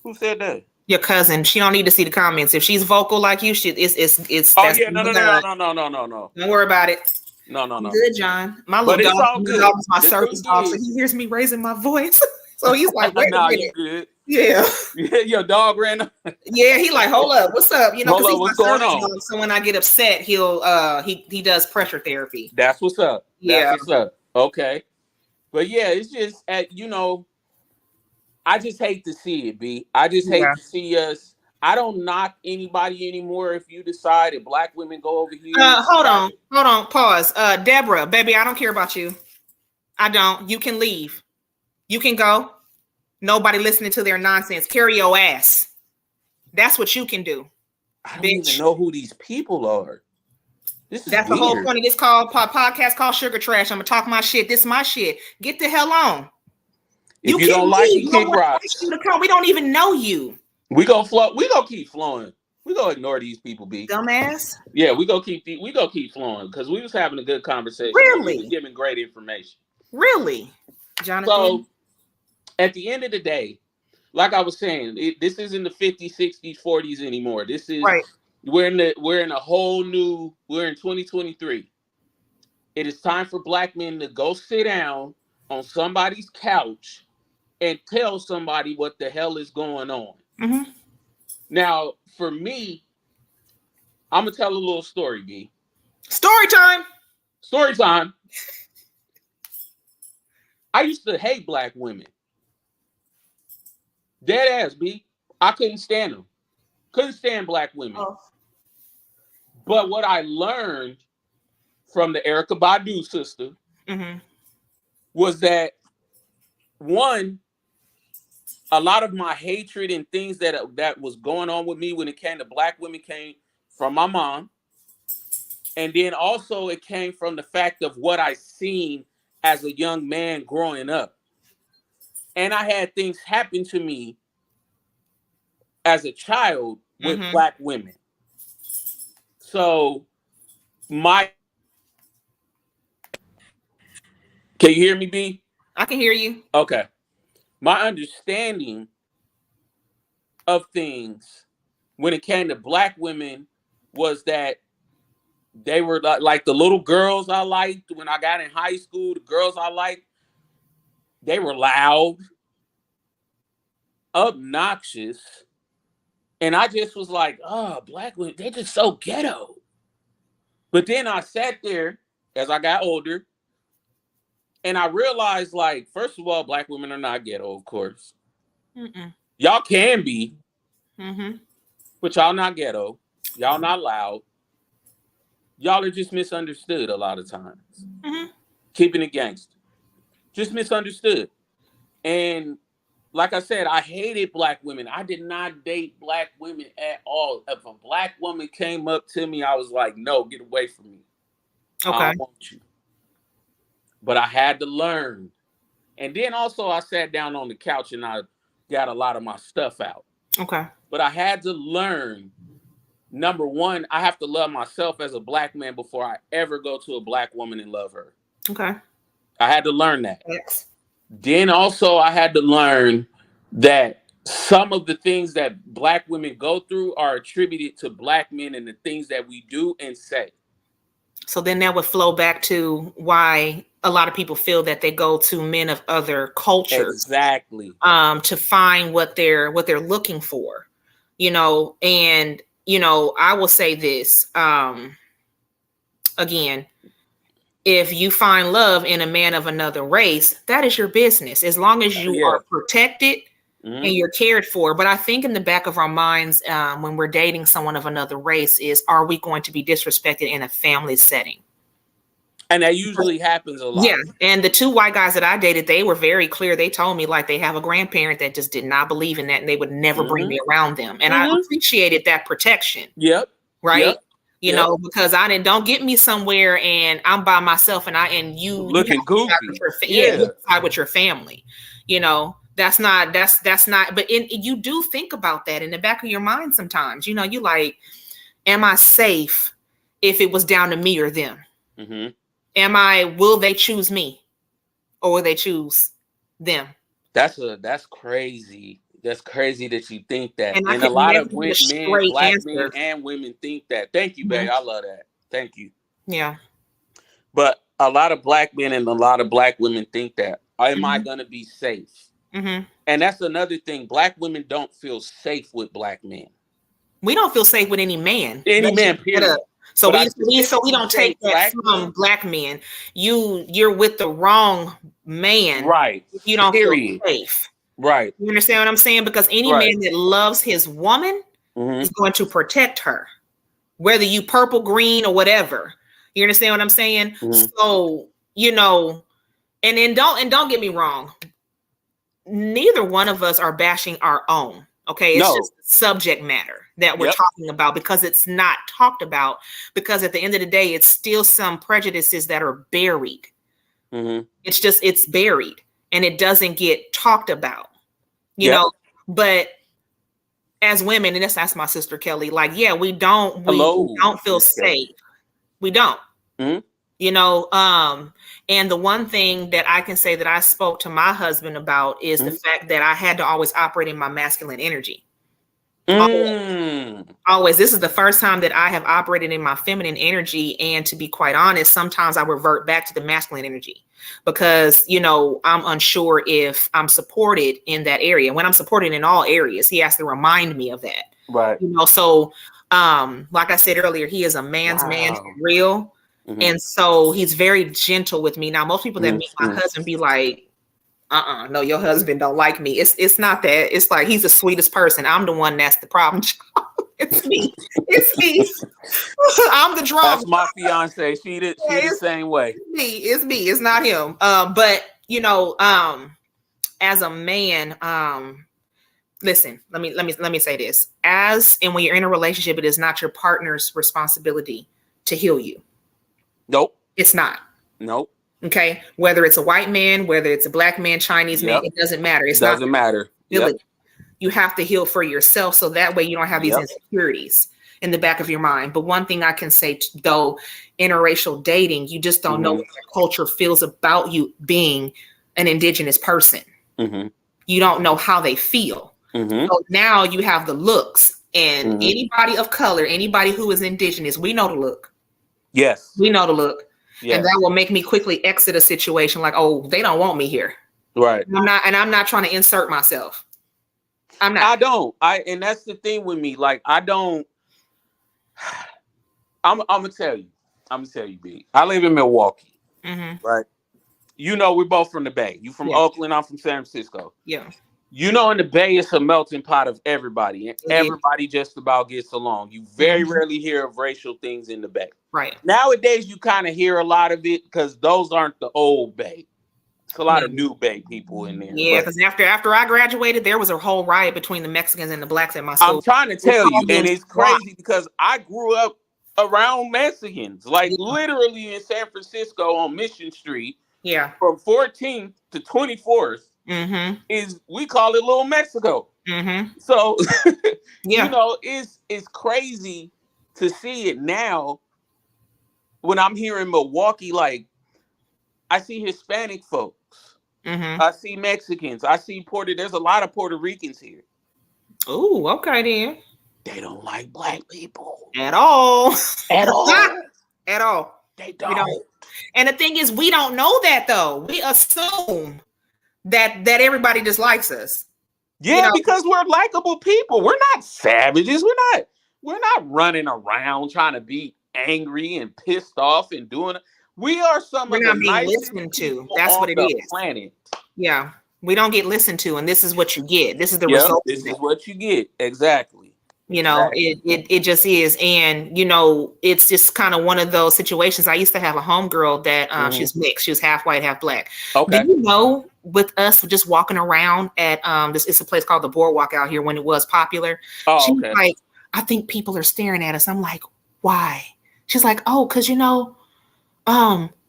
Who said that? Your cousin. She don't need to see the comments. If she's vocal like you, it's Oh yeah, no. Don't worry about it. No. Good, John. My little dog is my service dog, so he hears me raising my voice. So he's like, wait a minute. Good. Yeah. Your dog ran up. Yeah, he like, hold up, what's up? Because he's what's going on? Dog, so when I get upset, he'll he does pressure therapy. That's what's up. That's what's up. Okay. But yeah, it's just I just hate to see it, B. I just hate to see us. I don't knock anybody anymore if you decide that black women go over here. Hold on, pause. Deborah, baby, I don't care about you. I don't. You can leave. You can go. Nobody listening to their nonsense. Carry your ass. That's what you can do. I don't even know who these people are. That's weird. The whole point of this podcast called Sugar Trash. I'm gonna talk my shit. This is my shit. Get the hell on. If you don't like it, kick rocks. We don't even know you. We gonna flow. We gonna keep flowing. We gonna ignore these people, B. Dumbass. Yeah, we gonna keep flowing because we was having a good conversation. Really, we was giving great information. Really, Jonathan. So at the end of the day, like I was saying, this isn't the 50s, 60s, 40s anymore. This is right. We're in a whole new. We're in 2023. It is time for black men to go sit down on somebody's couch and tell somebody what the hell is going on. Mm-hmm. Now, for me, I'm gonna tell a little story, B. Story time. Story time. I used to hate black women. Dead ass, B. I couldn't stand them. Couldn't stand black women. Oh. But what I learned from the Erykah Badu sister was that, one, a lot of my hatred and things that was going on with me when it came to black women came from my mom. And then also it came from the fact of what I seen as a young man growing up. And I had things happen to me as a child with black women. So can you hear me, B? I can hear you. Okay. My understanding of things when it came to black women was that they were like the little girls I liked when I got in high school. The girls I liked, they were loud, obnoxious. And I just was like, oh, black women, they're just so ghetto. But then I sat there as I got older and I realized, like, first of all, black women are not ghetto, of course. Y'all can be, but y'all not ghetto. Y'all not loud. Y'all are just misunderstood a lot of times. Keeping it gangster. Just misunderstood. And like I said, I hated black women. I did not date black women at all. If a black woman came up to me, I was like, no, get away from me. Okay. I don't want you. But I had to learn. And then also I sat down on the couch and I got a lot of my stuff out. Okay. But I had to learn, number one, I have to love myself as a black man before I ever go to a black woman and love her. Okay. I had to learn that. Yes. Then also I had to learn that some of the things that Black women go through are attributed to Black men and the things that we do and say. So then that would flow back to why a lot of people feel that they go to men of other cultures, exactly, to find what they're looking for, and I will say this, again, if you find love in a man of another race, that is your business, as long as you are protected and you're cared for. But I think in the back of our minds, when we're dating someone of another race, is, are we going to be disrespected in a family setting? And that usually happens a lot. Yeah. And the 2 white guys that I dated, they were very clear. They told me, like, they have a grandparent that just did not believe in that, and they would never bring me around them. And I appreciated that protection. Yep. Right. Yep. Because don't get me somewhere and I'm by myself and you looking goofy. Side with your family. That's not, but you do think about that in the back of your mind sometimes. You like, am I safe if it was down to me or them? Will they choose me or will they choose them? That's crazy. That's crazy that you think that. And a lot of men, Black men and women think that. Thank you, babe. I love that. Thank you. Yeah. But a lot of Black men and a lot of Black women think that. Am I going to be safe? And that's another thing. Black women don't feel safe with Black men. We don't feel safe with any man. Any man, period. So we don't take that from Black men. You're with the wrong man. Right. You don't feel safe. Right. You understand what I'm saying? Because any man that loves his woman is going to protect her, whether you purple, green, or whatever. You understand what I'm saying? So, and then don't get me wrong. Neither one of us are bashing our own. Okay. It's just subject matter that we're talking about, because it's not talked about, because at the end of the day, it's still some prejudices that are buried. It's buried and it doesn't get talked about, you know, but as women, and that's my sister Kelly, like, we don't feel safe. We don't, and the one thing that I can say that I spoke to my husband about is the fact that I had to always operate in my masculine energy. Always. This is the first time that I have operated in my feminine energy. And to be quite honest, sometimes I revert back to the masculine energy because, I'm unsure if I'm supported in that area. When I'm supported in all areas, he has to remind me of that. Right. So, like I said earlier, he is a man's man for real. And so he's very gentle with me. Now, most people that meet my husband be like, no, your husband don't like me. It's not that. It's like, he's the sweetest person. I'm the one that's the problem. It's me. I'm the drama. That's my fiance. She the same way. It's me. It's not him. But as a man, listen, let me say this. When you're in a relationship, it is not your partner's responsibility to heal you. Nope. It's not. Nope. Okay. Whether it's a white man, whether it's a Black man, Chinese man, it doesn't matter. It doesn't matter. Yep. You have to heal for yourself. So that way you don't have these insecurities in the back of your mind. But one thing I can say though, interracial dating, you just don't know what the culture feels about you being an indigenous person. You don't know how they feel. So now you have the looks, and anybody of color, anybody who is indigenous, we know the look. Yes. We know the look. Yes. And that will make me quickly exit a situation like, oh, they don't want me here. Right. I'm not trying to insert myself. I'm not. I don't. And that's the thing with me. Like, I don't. I'm gonna tell you, B. I live in Milwaukee. Right. We're both from the Bay. You from Oakland, I'm from San Francisco. Yeah. In the Bay, it's a melting pot of everybody, and everybody just about gets along. You very rarely hear of racial things in the Bay. Right. Nowadays, you kind of hear a lot of it because those aren't the old Bay. It's a lot of new Bay people in there. Yeah, because after I graduated, there was a whole riot between the Mexicans and the Blacks at my school. I'm trying to tell you, and it's crazy because I grew up around Mexicans, like literally in San Francisco on Mission Street. Yeah. From 14th to 24th. We call it Little Mexico. So it's crazy to see it now when I'm here in Milwaukee. Like, I see Hispanic folks, I see Mexicans, I see there's a lot of Puerto Ricans here. Oh, okay then. They don't like black people At all. at all. At all. They We don't. don't. And the thing is, we don't know that though. We assume that everybody dislikes us. Yeah, because we're likable people. We're not savages. We're not running around trying to be angry and pissed off and doing it. We are some we're of not the being nicest listened to. people That's on what it the is. planet. Yeah. We don't get listened to, and this is what you get. This is the result. This is what you get. Exactly. You know, Exactly. it just is. And, you know, it's just kind of one of those situations. I used to have a homegirl that she was mixed. She was half white, half black. Okay. Do you know, with us just walking around at it's a place called the Boardwalk out here when it was popular. Oh, She's okay. like, I think people are staring at us. I'm like, why? She's like, oh, because, you know,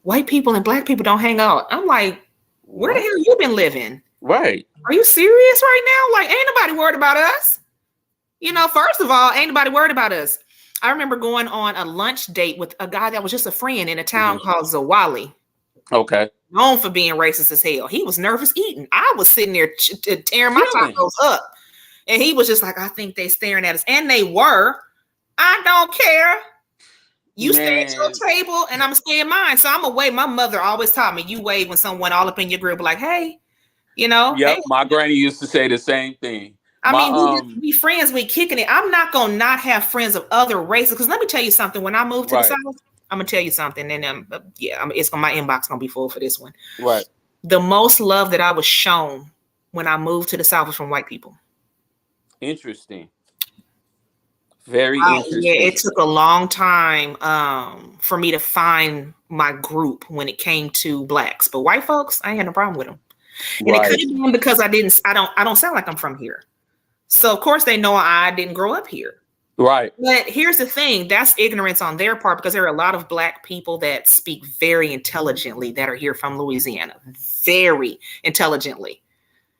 white people and black people don't hang out. I'm like, where the hell you been living? Right. Are you serious right now? Like, ain't nobody worried about us. You know, first of all, ain't nobody worried about us. I remember going on a lunch date with a guy that was just a friend in a town called Zawali. Okay. Known for being racist as hell. He was nervous eating. I was sitting there tearing my tacos up. And he was just like, I think they staring at us. And they were. I don't care. You stay at your table and I'm staying at mine. So I'm going to wave. My mother always taught me, you wave when someone all up in your group like, hey, you know. Yep. Hey. My granny used to say the same thing. I mean, we just be friends, we kicking it. I'm not going to not have friends of other races. Because let me tell you something. When I moved to the South, I'm going to tell you something. And my inbox going to be full for this one. Right. The most love that I was shown when I moved to the South was from white people. Interesting. Very interesting. Yeah, it took a long time for me to find my group when it came to blacks. But white folks, I ain't had no problem with them. And it could have been because I don't sound like I'm from here. So of course they know I didn't grow up here. Right. But here's the thing, that's ignorance on their part because there are a lot of black people that speak very intelligently that are here from Louisiana. Very intelligently.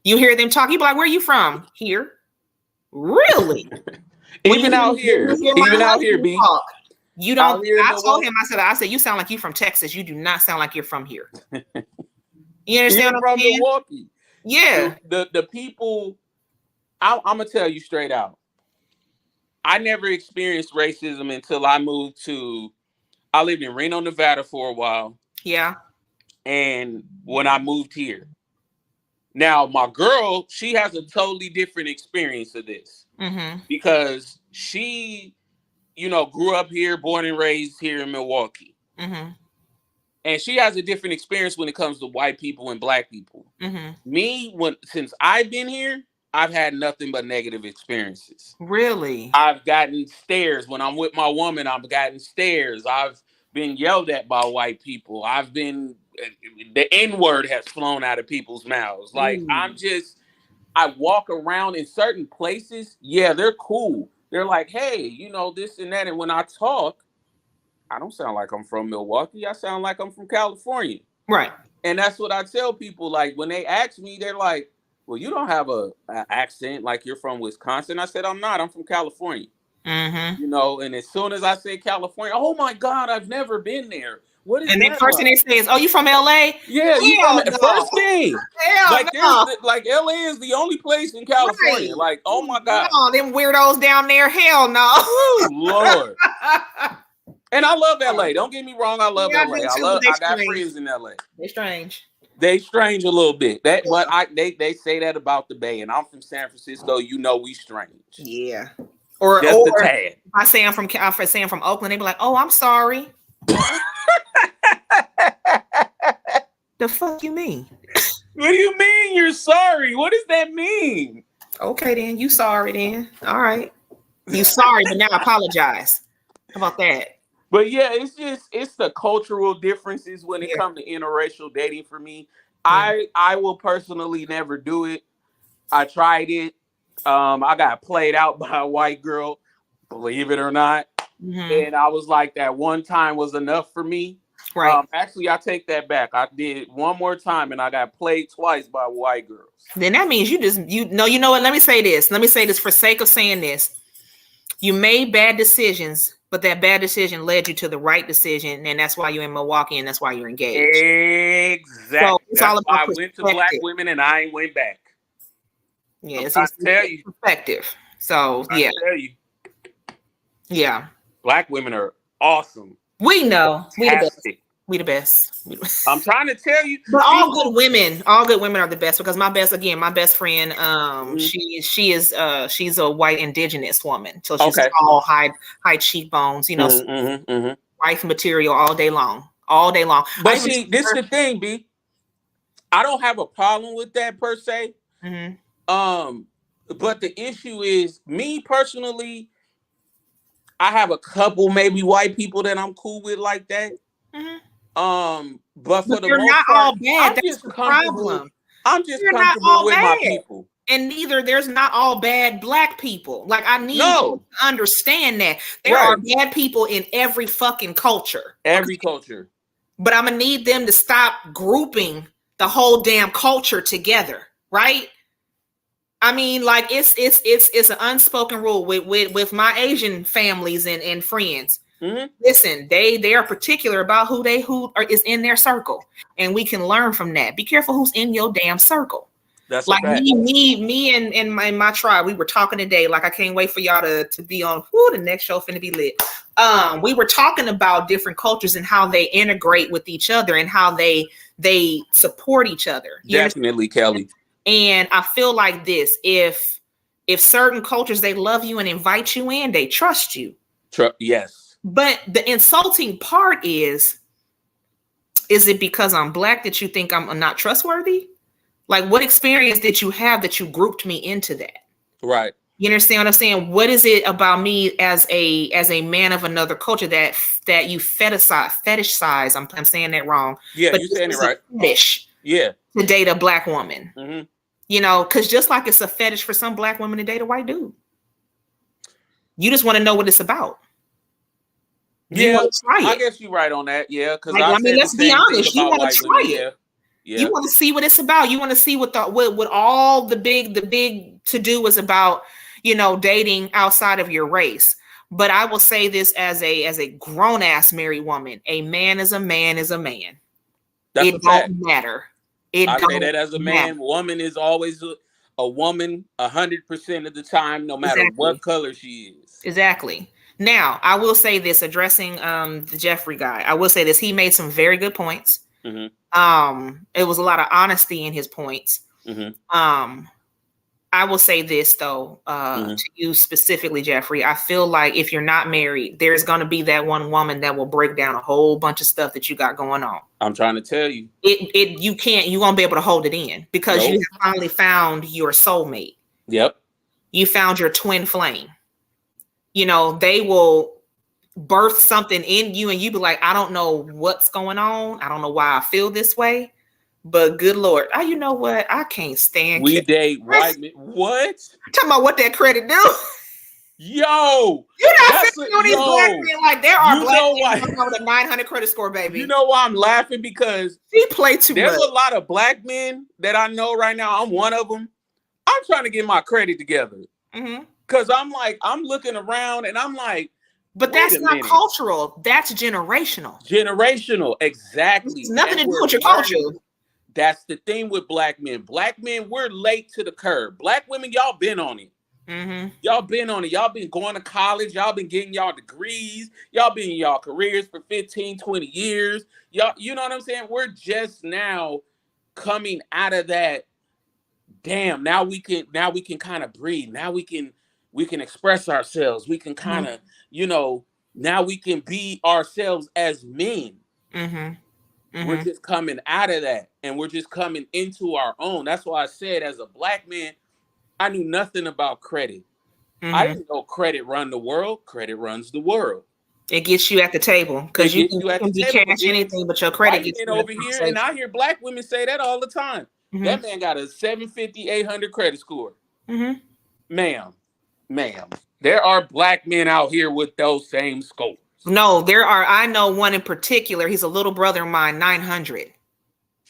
You hear them talk, you be like, where are you from? Here. Really? Even out here, B. You don't. I told him. I said, you sound like you from Texas. You do not sound like you're from here. You understand what I'm saying? Milwaukee. Yeah. The people. I'm gonna tell you straight out. I never experienced racism until I moved to. I lived in Reno, Nevada for a while. Yeah. And when I moved here, now my girl, she has a totally different experience of this because she, grew up here, born and raised here in Milwaukee, and she has a different experience when it comes to white people and black people. Me, since I've been here, I've had nothing but negative experiences. Really? I've gotten stares when I'm with my woman. I've gotten stares. I've been yelled at by white people. The N-word has flown out of people's mouths. Like, I walk around in certain places. Yeah, they're cool. They're like, hey, this and that. And when I talk, I don't sound like I'm from Milwaukee. I sound like I'm from California. Right. And that's what I tell people. Like, when they ask me, they're like, well, you don't have an accent like you're from Wisconsin. I said, I'm not. I'm from California. And as soon as I say California, oh my God, I've never been there. What is and that? And the first thing they say is, oh, you from LA? Yeah, you from the first thing. Like LA is the only place in California. Right. Like, oh my God. No, them weirdos down there, hell no. Oh, Lord. And I love LA. Don't get me wrong, I love LA. I got friends in LA. They're strange. They strange a little bit. But they say that about the Bay, and I'm from San Francisco. We strange. Yeah. Or just a tad. If I say I'm from Oakland, they be like, "Oh, I'm sorry." The fuck you mean? What do you mean you're sorry? What does that mean? Okay, then you sorry then. All right, you sorry, but now apologize. How about that? But yeah, it's the cultural differences when it comes to interracial dating for me. I will personally never do it. I tried it. I got played out by a white girl, believe it or not. And I was like, that one time was enough for me. Right. Actually, I take that back. I did one more time and I got played twice by white girls. Then that means you know what? Let me say this for sake of saying this. You made bad decisions, but that bad decision led you to the right decision. And that's why you're in Milwaukee and that's why you're engaged. Exactly. So it's all about I went to black women and I ain't went back. Yeah, I tell you, perspective. So yeah. I tell you, Yeah. Black women are awesome. We know. Fantastic. We the best. I'm trying to tell you. But all good women are the best, because my best friend, she's a white indigenous woman. So she's all high cheekbones, wife material all day long. But see, this is the thing, B. I don't have a problem with that per se. But the issue is, me personally, I have a couple maybe white people that I'm cool with like that. But for the most not part, all bad. That's the problem. I'm just comfortable with my people. And neither there's not all bad Black people. Like, I need you to understand that there are bad people in every fucking culture. Every culture. But I'm gonna need them to stop grouping the whole damn culture together, right? I mean, like, it's an unspoken rule with my Asian families and friends. Listen, they are particular about who is in their circle, and we can learn from that. Be careful who's in your damn circle. That's like me and my tribe. We were talking today. Like, I can't wait for y'all to be on. The next show finna be lit. We were talking about different cultures and how they integrate with each other and how they support each other. Definitely, Kelly. And I feel like this: if certain cultures, they love you and invite you in, they trust you. Yes. But the insulting part is it because I'm Black that you think I'm not trustworthy? Like, what experience did you have that you grouped me into that? Right. You understand what I'm saying? What is it about me as a man of another culture that you fetishize? I'm saying that wrong. Yeah, but you're saying it right. Fetish. Yeah. To date a Black woman. Mm-hmm. Because just like it's a fetish for some Black women to date a white dude. You just want to know what it's about. I guess you're right on that. Yeah, because let's be honest. You want to try it. Yeah. You want to see what it's about. You want to see what all the big to do is about. Dating outside of your race. But I will say this as a grown ass married woman: a man is a man is a man. That's it don't matter. I say that as a man. Woman is always a woman 100% of the time, no matter what color she is. Exactly. Now, I will say this, addressing the Jeffrey guy. I will say this: he made some very good points. It was a lot of honesty in his points. I will say this though, to you specifically, Jeffrey. I feel like if you're not married, there's going to be that one woman that will break down a whole bunch of stuff that you got going on. I'm trying to tell you, you won't be able to hold it in because you have finally found your soulmate. Yep. You found your twin flame. They will birth something in you and you be like, I don't know what's going on. I don't know why I feel this way, but good Lord. You know what? I can't stand we date white men. What? Talking about what that credit do. Yo. You're not fixing on these Black men like there are Black men with a 900 credit score, baby. You know why I'm laughing? Because he play too much. There's a lot of Black men that I know right now. I'm one of them. I'm trying to get my credit together. Because I'm looking around and I'm like, but that's not cultural. That's generational. Generational, exactly. It's nothing to do with your culture. That's the thing with Black men. Black men, we're late to the curve. Black women, y'all been on it. Y'all been on it. Y'all been going to college. Y'all been getting y'all degrees. Y'all been in y'all careers for 15, 20 years. Y'all, you know what I'm saying? We're just now coming out of that. Damn, now we can kind of breathe. Now we can express ourselves. We can kind of, now we can be ourselves as men. We're just coming out of that and we're just coming into our own. That's why I said, as a Black man, I knew nothing about credit. I didn't know credit run the world. Credit runs the world. It gets you at the table because you can be cash anything, but your credit gets you over here. And I hear Black women say that all the time. That man got a 750, 800 credit score. Ma'am, there are Black men out here with those same scores. No, there are. I know one in particular. He's a little brother of mine, 900.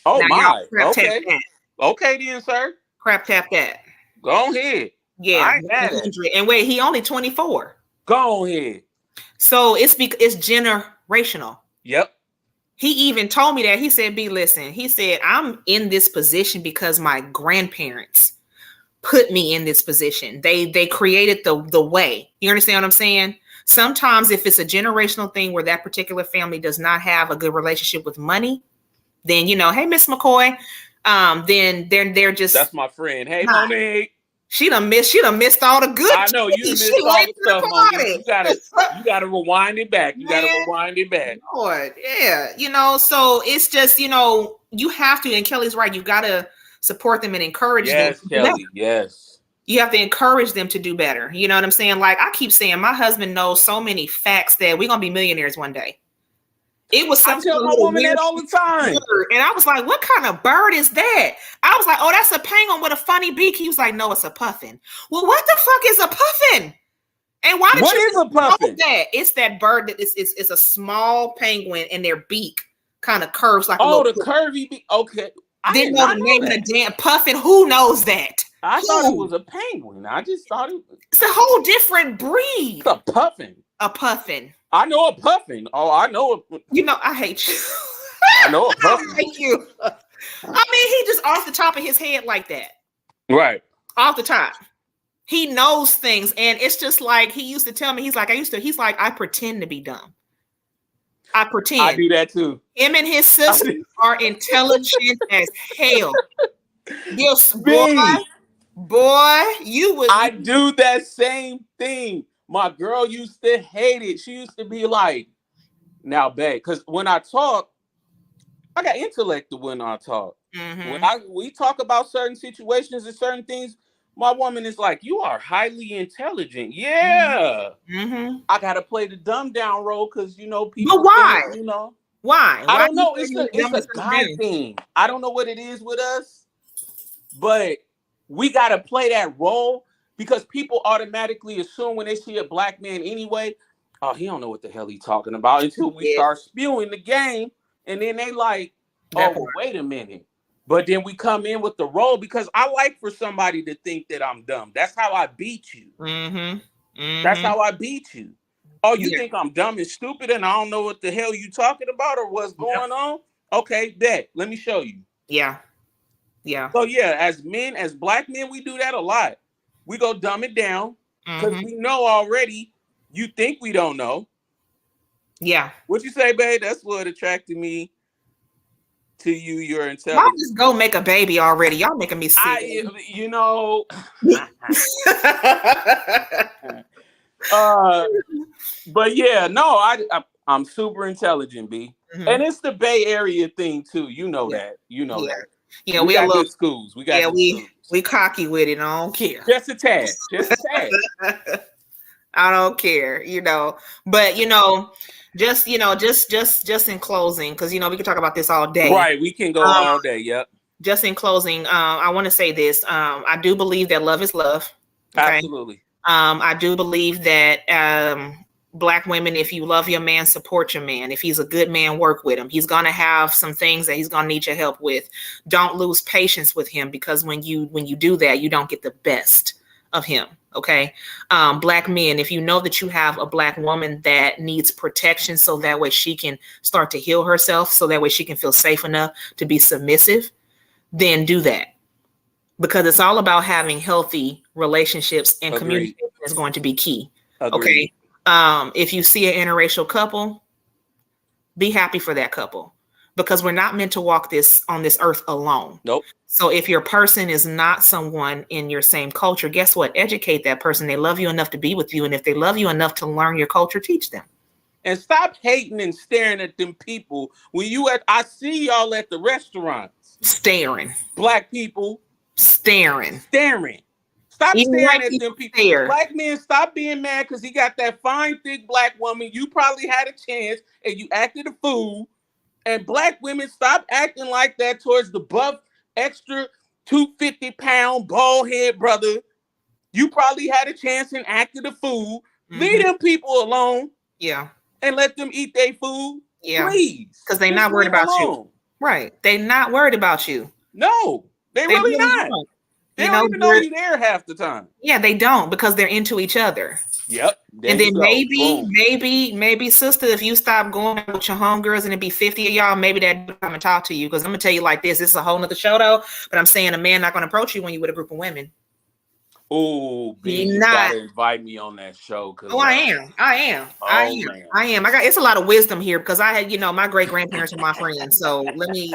Oh, now, my. Okay. Okay, then, sir. Crap tap that. Go ahead. Yeah. 900. And wait, he only 24. Go ahead. So it's generational. Yep. He even told me that. He said, listen, he said, I'm in this position because my grandparents put me in this position. They created the way. You understand what I'm saying? Sometimes if it's a generational thing where that particular family does not have a good relationship with money, then, hey, Miss McCoy, then they're just, that's my friend. Hey, not. Monique. She done missed all the good. I know you missed all the stuff, Monique. You gotta rewind it back. You gotta rewind it back. Lord, yeah. So it's just, you have to, and Kelly's right, you gotta support them and encourage them. Yes, Kelly, yes. You have to encourage them to do better. You know what I'm saying? Like I keep saying, my husband knows so many facts that we're gonna be millionaires one day. It was something. I tell my woman that all the time. And I was like, what kind of bird is that? I was like, oh, that's a penguin with a funny beak. He was like, no, it's a puffin. Well, what the fuck is a puffin? And why did what you is a puffin? That? It's that bird that is a small penguin and their beak kind of curves like the curvy beak. Okay. I didn't know the name of the damn puffin. Who knows that? I thought it was a penguin. I just thought it's a whole different breed. It's a puffin. A puffin. I know a puffin. Oh, I know. I hate you. I know a puffin. I hate you. He just off the top of his head like that. Right. Off the top. He knows things. And it's just like, he used to tell me, he's like, I pretend to be dumb. I pretend. I do that too. Him and his sister are intelligent as hell. Yes, boy, you would. I do that same thing. My girl used to hate it. She used to be like, now, babe, because when I talk, I got intellect when I talk. Mm-hmm. When we talk about certain situations and certain things, my woman is like, you are highly intelligent. Yeah. Mm-hmm. I got to play the dumb down role because, people. But why? Think, Why? I don't know. It's a guy thing. I don't know what it is with us, but we got to play that role. Because people automatically assume when they see a black man anyway, oh, he don't know what the hell he's talking about until we start spewing the game. And then they like, wait a minute. But then we come in with the role because I like for somebody to think that I'm dumb. That's how I beat you. Mm-hmm. Mm-hmm. That's how I beat you. Oh, you think I'm dumb and stupid and I don't know what the hell you talking about or what's going on? Okay, bet. Let me show you. Yeah. Yeah. So as black men, we do that a lot. We go dumb it down because we know already you think we don't know. Yeah. What you say, babe? That's what attracted me to you. Your intelligence. Y'all just go make a baby already. Y'all making me sick. But I'm super intelligent, B. Mm-hmm. And it's the Bay Area thing too. You know that. You know that. Yeah, we got good schools. We got we cocky with it. I don't care. Just a tad. Just a tad. I don't care, But just in closing, because we can talk about this all day. Right, we can go all day. Yep. Just in closing, I want to say this. I do believe that love is love. Okay? Absolutely. I do believe that Black women, if you love your man, support your man. If he's a good man, work with him. He's gonna have some things that he's gonna need your help with. Don't lose patience with him, because when you do that, you don't get the best of him. Okay. Black men, if you know that you have a Black woman that needs protection, so that way she can start to heal herself, so that way she can feel safe enough to be submissive, then do that. Because it's all about having healthy relationships, and communication is going to be key. Agreed. Okay. If you see an interracial couple, be happy for that couple, because we're not meant to walk on this earth alone. Nope. So if your person is not someone in your same culture, guess what? Educate that person. They love you enough to be with you. And if they love you enough to learn your culture, teach them. And stop hating and staring at them people. I see y'all at the restaurants. Staring. Black people. Staring. Stop staring at them people. Stare. Black men, stop being mad because he got that fine, thick Black woman. You probably had a chance and you acted a fool. And Black women, stop acting like that towards the buff, extra 250-pound bald head brother. You probably had a chance and acted a fool. Mm-hmm. Leave them people alone. Yeah. And let them eat their food. Yeah. Please. Because they're not worried about you. Right. They're not worried about you. No, they really not. They don't even know you're there half the time. Yeah, they don't, because they're into each other. Yep. And then maybe, sister, if you stop going with your homegirls and it be 50 of y'all, maybe that come and talk to you. Because I'm gonna tell you like this is a whole nother show though. But I'm saying a man not gonna approach you when you with a group of women. Oh, B, He you not. gotta invite me on that show. Cause Oh, I am. man. I am. It's a lot of wisdom here because I had, my great grandparents are my friends. So let me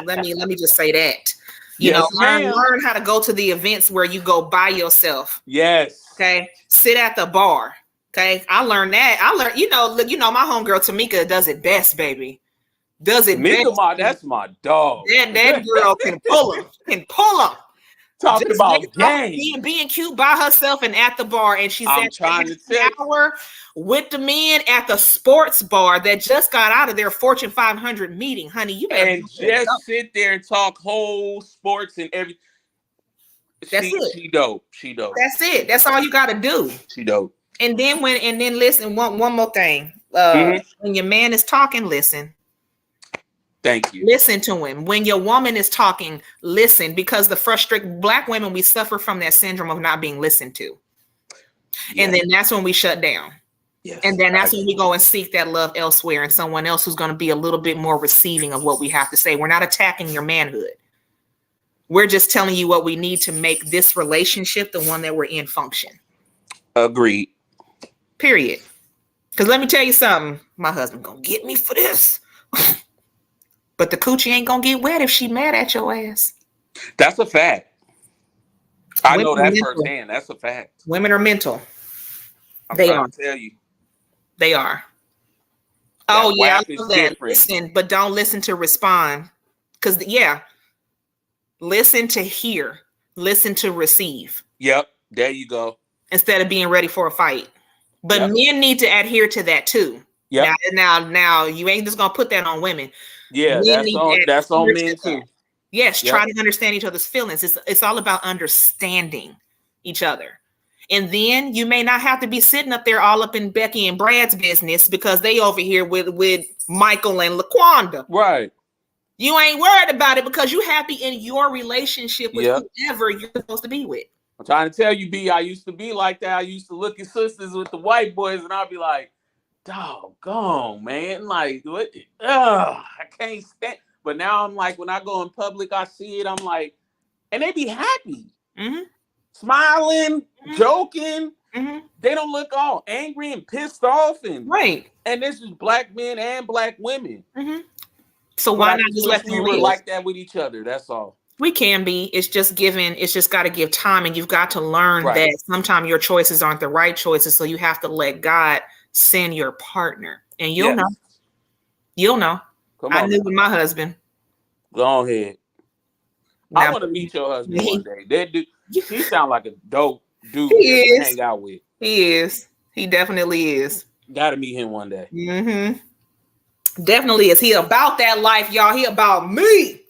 just say that. Yes, ma'am. Learn how to go to the events where you go by yourself. Yes. Okay. Sit at the bar. Okay. I learned that. My homegirl Tamika does it best, baby. Does it best. That's my dog. That girl can pull him. Talking Just about game. being cute by herself and at the bar, and she's I'm at trying to the tell hour with the men at the sports bar that just got out of their Fortune 500 meeting, honey. You better and just sit there and talk whole sports and everything. That's it. She dope. That's it. That's all you got to do. She dope. And then listen. One more thing. When your man is talking, listen. Thank you. Listen to him. When your woman is talking, listen, because the frustrated Black women, we suffer from that syndrome of not being listened to. Yes. And then that's when we shut down. Yes. And then that's when we go and seek that love elsewhere and someone else who's going to be a little bit more receiving of what we have to say. We're not attacking your manhood. We're just telling you what we need to make this relationship, the one that we're in, function. Agreed. Period. Because let me tell you something. My husband going to get me for this. But the coochie ain't gonna get wet if she mad at your ass. That's a fact. I know that firsthand. That's a fact. Women are mental. They are. Tell you. They are. That I love that. Listen, but don't listen to respond. Because listen to hear. Listen to receive. Yep. There you go. Instead of being ready for a fight. But men need to adhere to that too. Yeah. Now you ain't just gonna put that on women. Yeah, that's on men too. Yes, try to understand each other's feelings. It's all about understanding each other. And then you may not have to be sitting up there all up in Becky and Brad's business because they over here with Michael and LaQuanda. Right. You ain't worried about it because you happy in your relationship with whoever you're supposed to be with. I'm trying to tell you, B, I used to be like that. I used to look at sisters with the white boys and I'd be like, doggone, man. Like, what? I can't stand. But now I'm like, when I go in public, I see it. I'm like, and they be happy, smiling, joking. They don't look all angry and pissed off. And And this is Black men and Black women. So why not just let we were like that with each other? That's all. We can be. It's just got to give time, and you've got to learn that sometimes your choices aren't the right choices. So you have to let God send your partner, and you'll know. You'll know. I knew with my husband. Go ahead. I want to meet your husband one day. That dude, he sounds like a dope dude to hang out with. He is. He definitely is. Got to meet him one day. Definitely is. He about that life, y'all. He about me.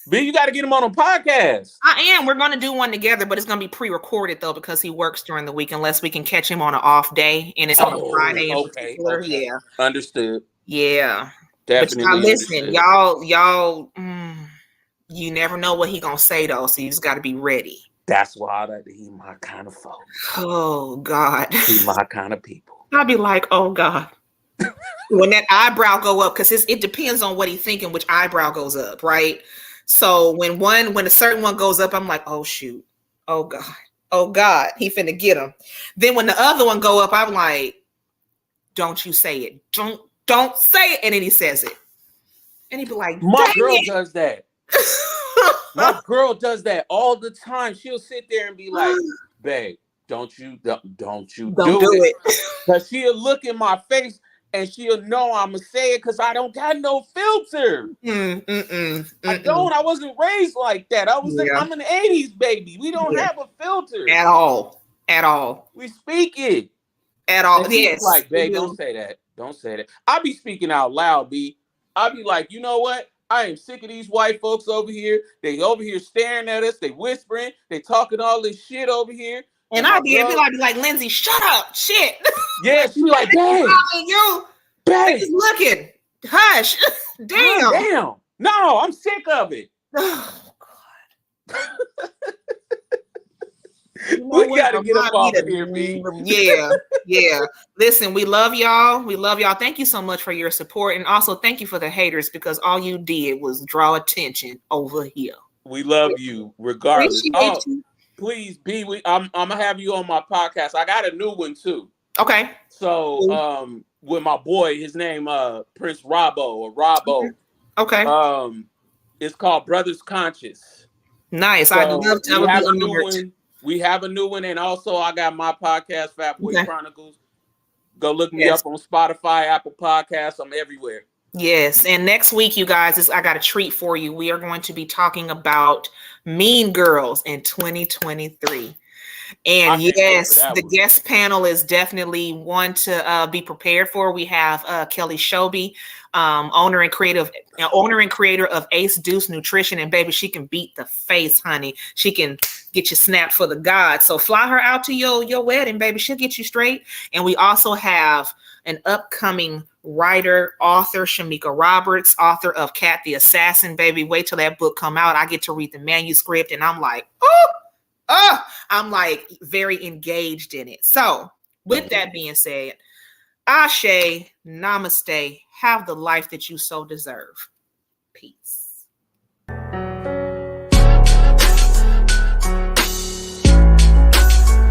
B, you got to get him on a podcast. I am. We're going to do one together, but it's going to be pre-recorded though because he works during the week unless we can catch him on an off day and it's on a Friday. Okay. Yeah. Understood. Yeah. Definitely. But listen, y'all. You never know what he gonna say though, so you just got to be ready. That's why he my kind of folk. Oh God. He my kind of people. I'll be like, oh God. When that eyebrow go up, because it depends on what he's thinking, which eyebrow goes up, right? So when a certain one goes up, I'm like, oh shoot, oh God, he finna get him. Then when the other one go up, I'm like, don't you say it, don't say it, and then he says it, and he be like, my girl does that. My girl does that all the time. She'll sit there and be like, babe, don't you do it, because she'll look in my face. And she'll know I'm going to say it because I don't got no filter. I don't. I wasn't raised like that. I'm an 80s baby. We don't have a filter. At all. We speak it. At all. And yes. Like, babe, don't say that. Don't say that. I be speaking out loud, B. I be like, you know what? I am sick of these white folks over here. They over here staring at us. They whispering. They talking all this shit over here. And I'd be like, Lindsay, shut up, shit. Yeah, she be like, dang. You, babe. Looking. Hush. Damn. No, I'm sick of it. Oh, God. We got to get up off of here, B. Yeah. Listen, we love y'all. Thank you so much for your support. And also thank you for the haters because all you did was draw attention over here. We love you regardless. Appreciate you. please be with. I'm gonna have you on my podcast. I got a new one too. Okay. So with my boy, his name Prince Robbo. Okay. It's called Brothers Conscious. Nice. So I'd love to. I would be honored. We have a new one, and also I got my podcast, FatBoy Chronicles. Go look me up on Spotify, Apple Podcasts. I'm everywhere. Yes. And next week, you guys, I got a treat for you. We are going to be talking about Mean Girls in 2023. And yes, the guest panel is definitely one to be prepared for. We have Kelly Shobi, owner and creator of Ace Deuce Nutrition. And baby, she can beat the face, honey. She can get you snapped for the gods. So fly her out to your wedding, baby. She'll get you straight. And we also have an upcoming writer, author, Shamika Roberts, author of Cat the Assassin. Baby, wait till that book come out. I get to read the manuscript and I'm like, I'm like very engaged in it. So with that being said, Ashe, namaste, have the life that you so deserve. Peace.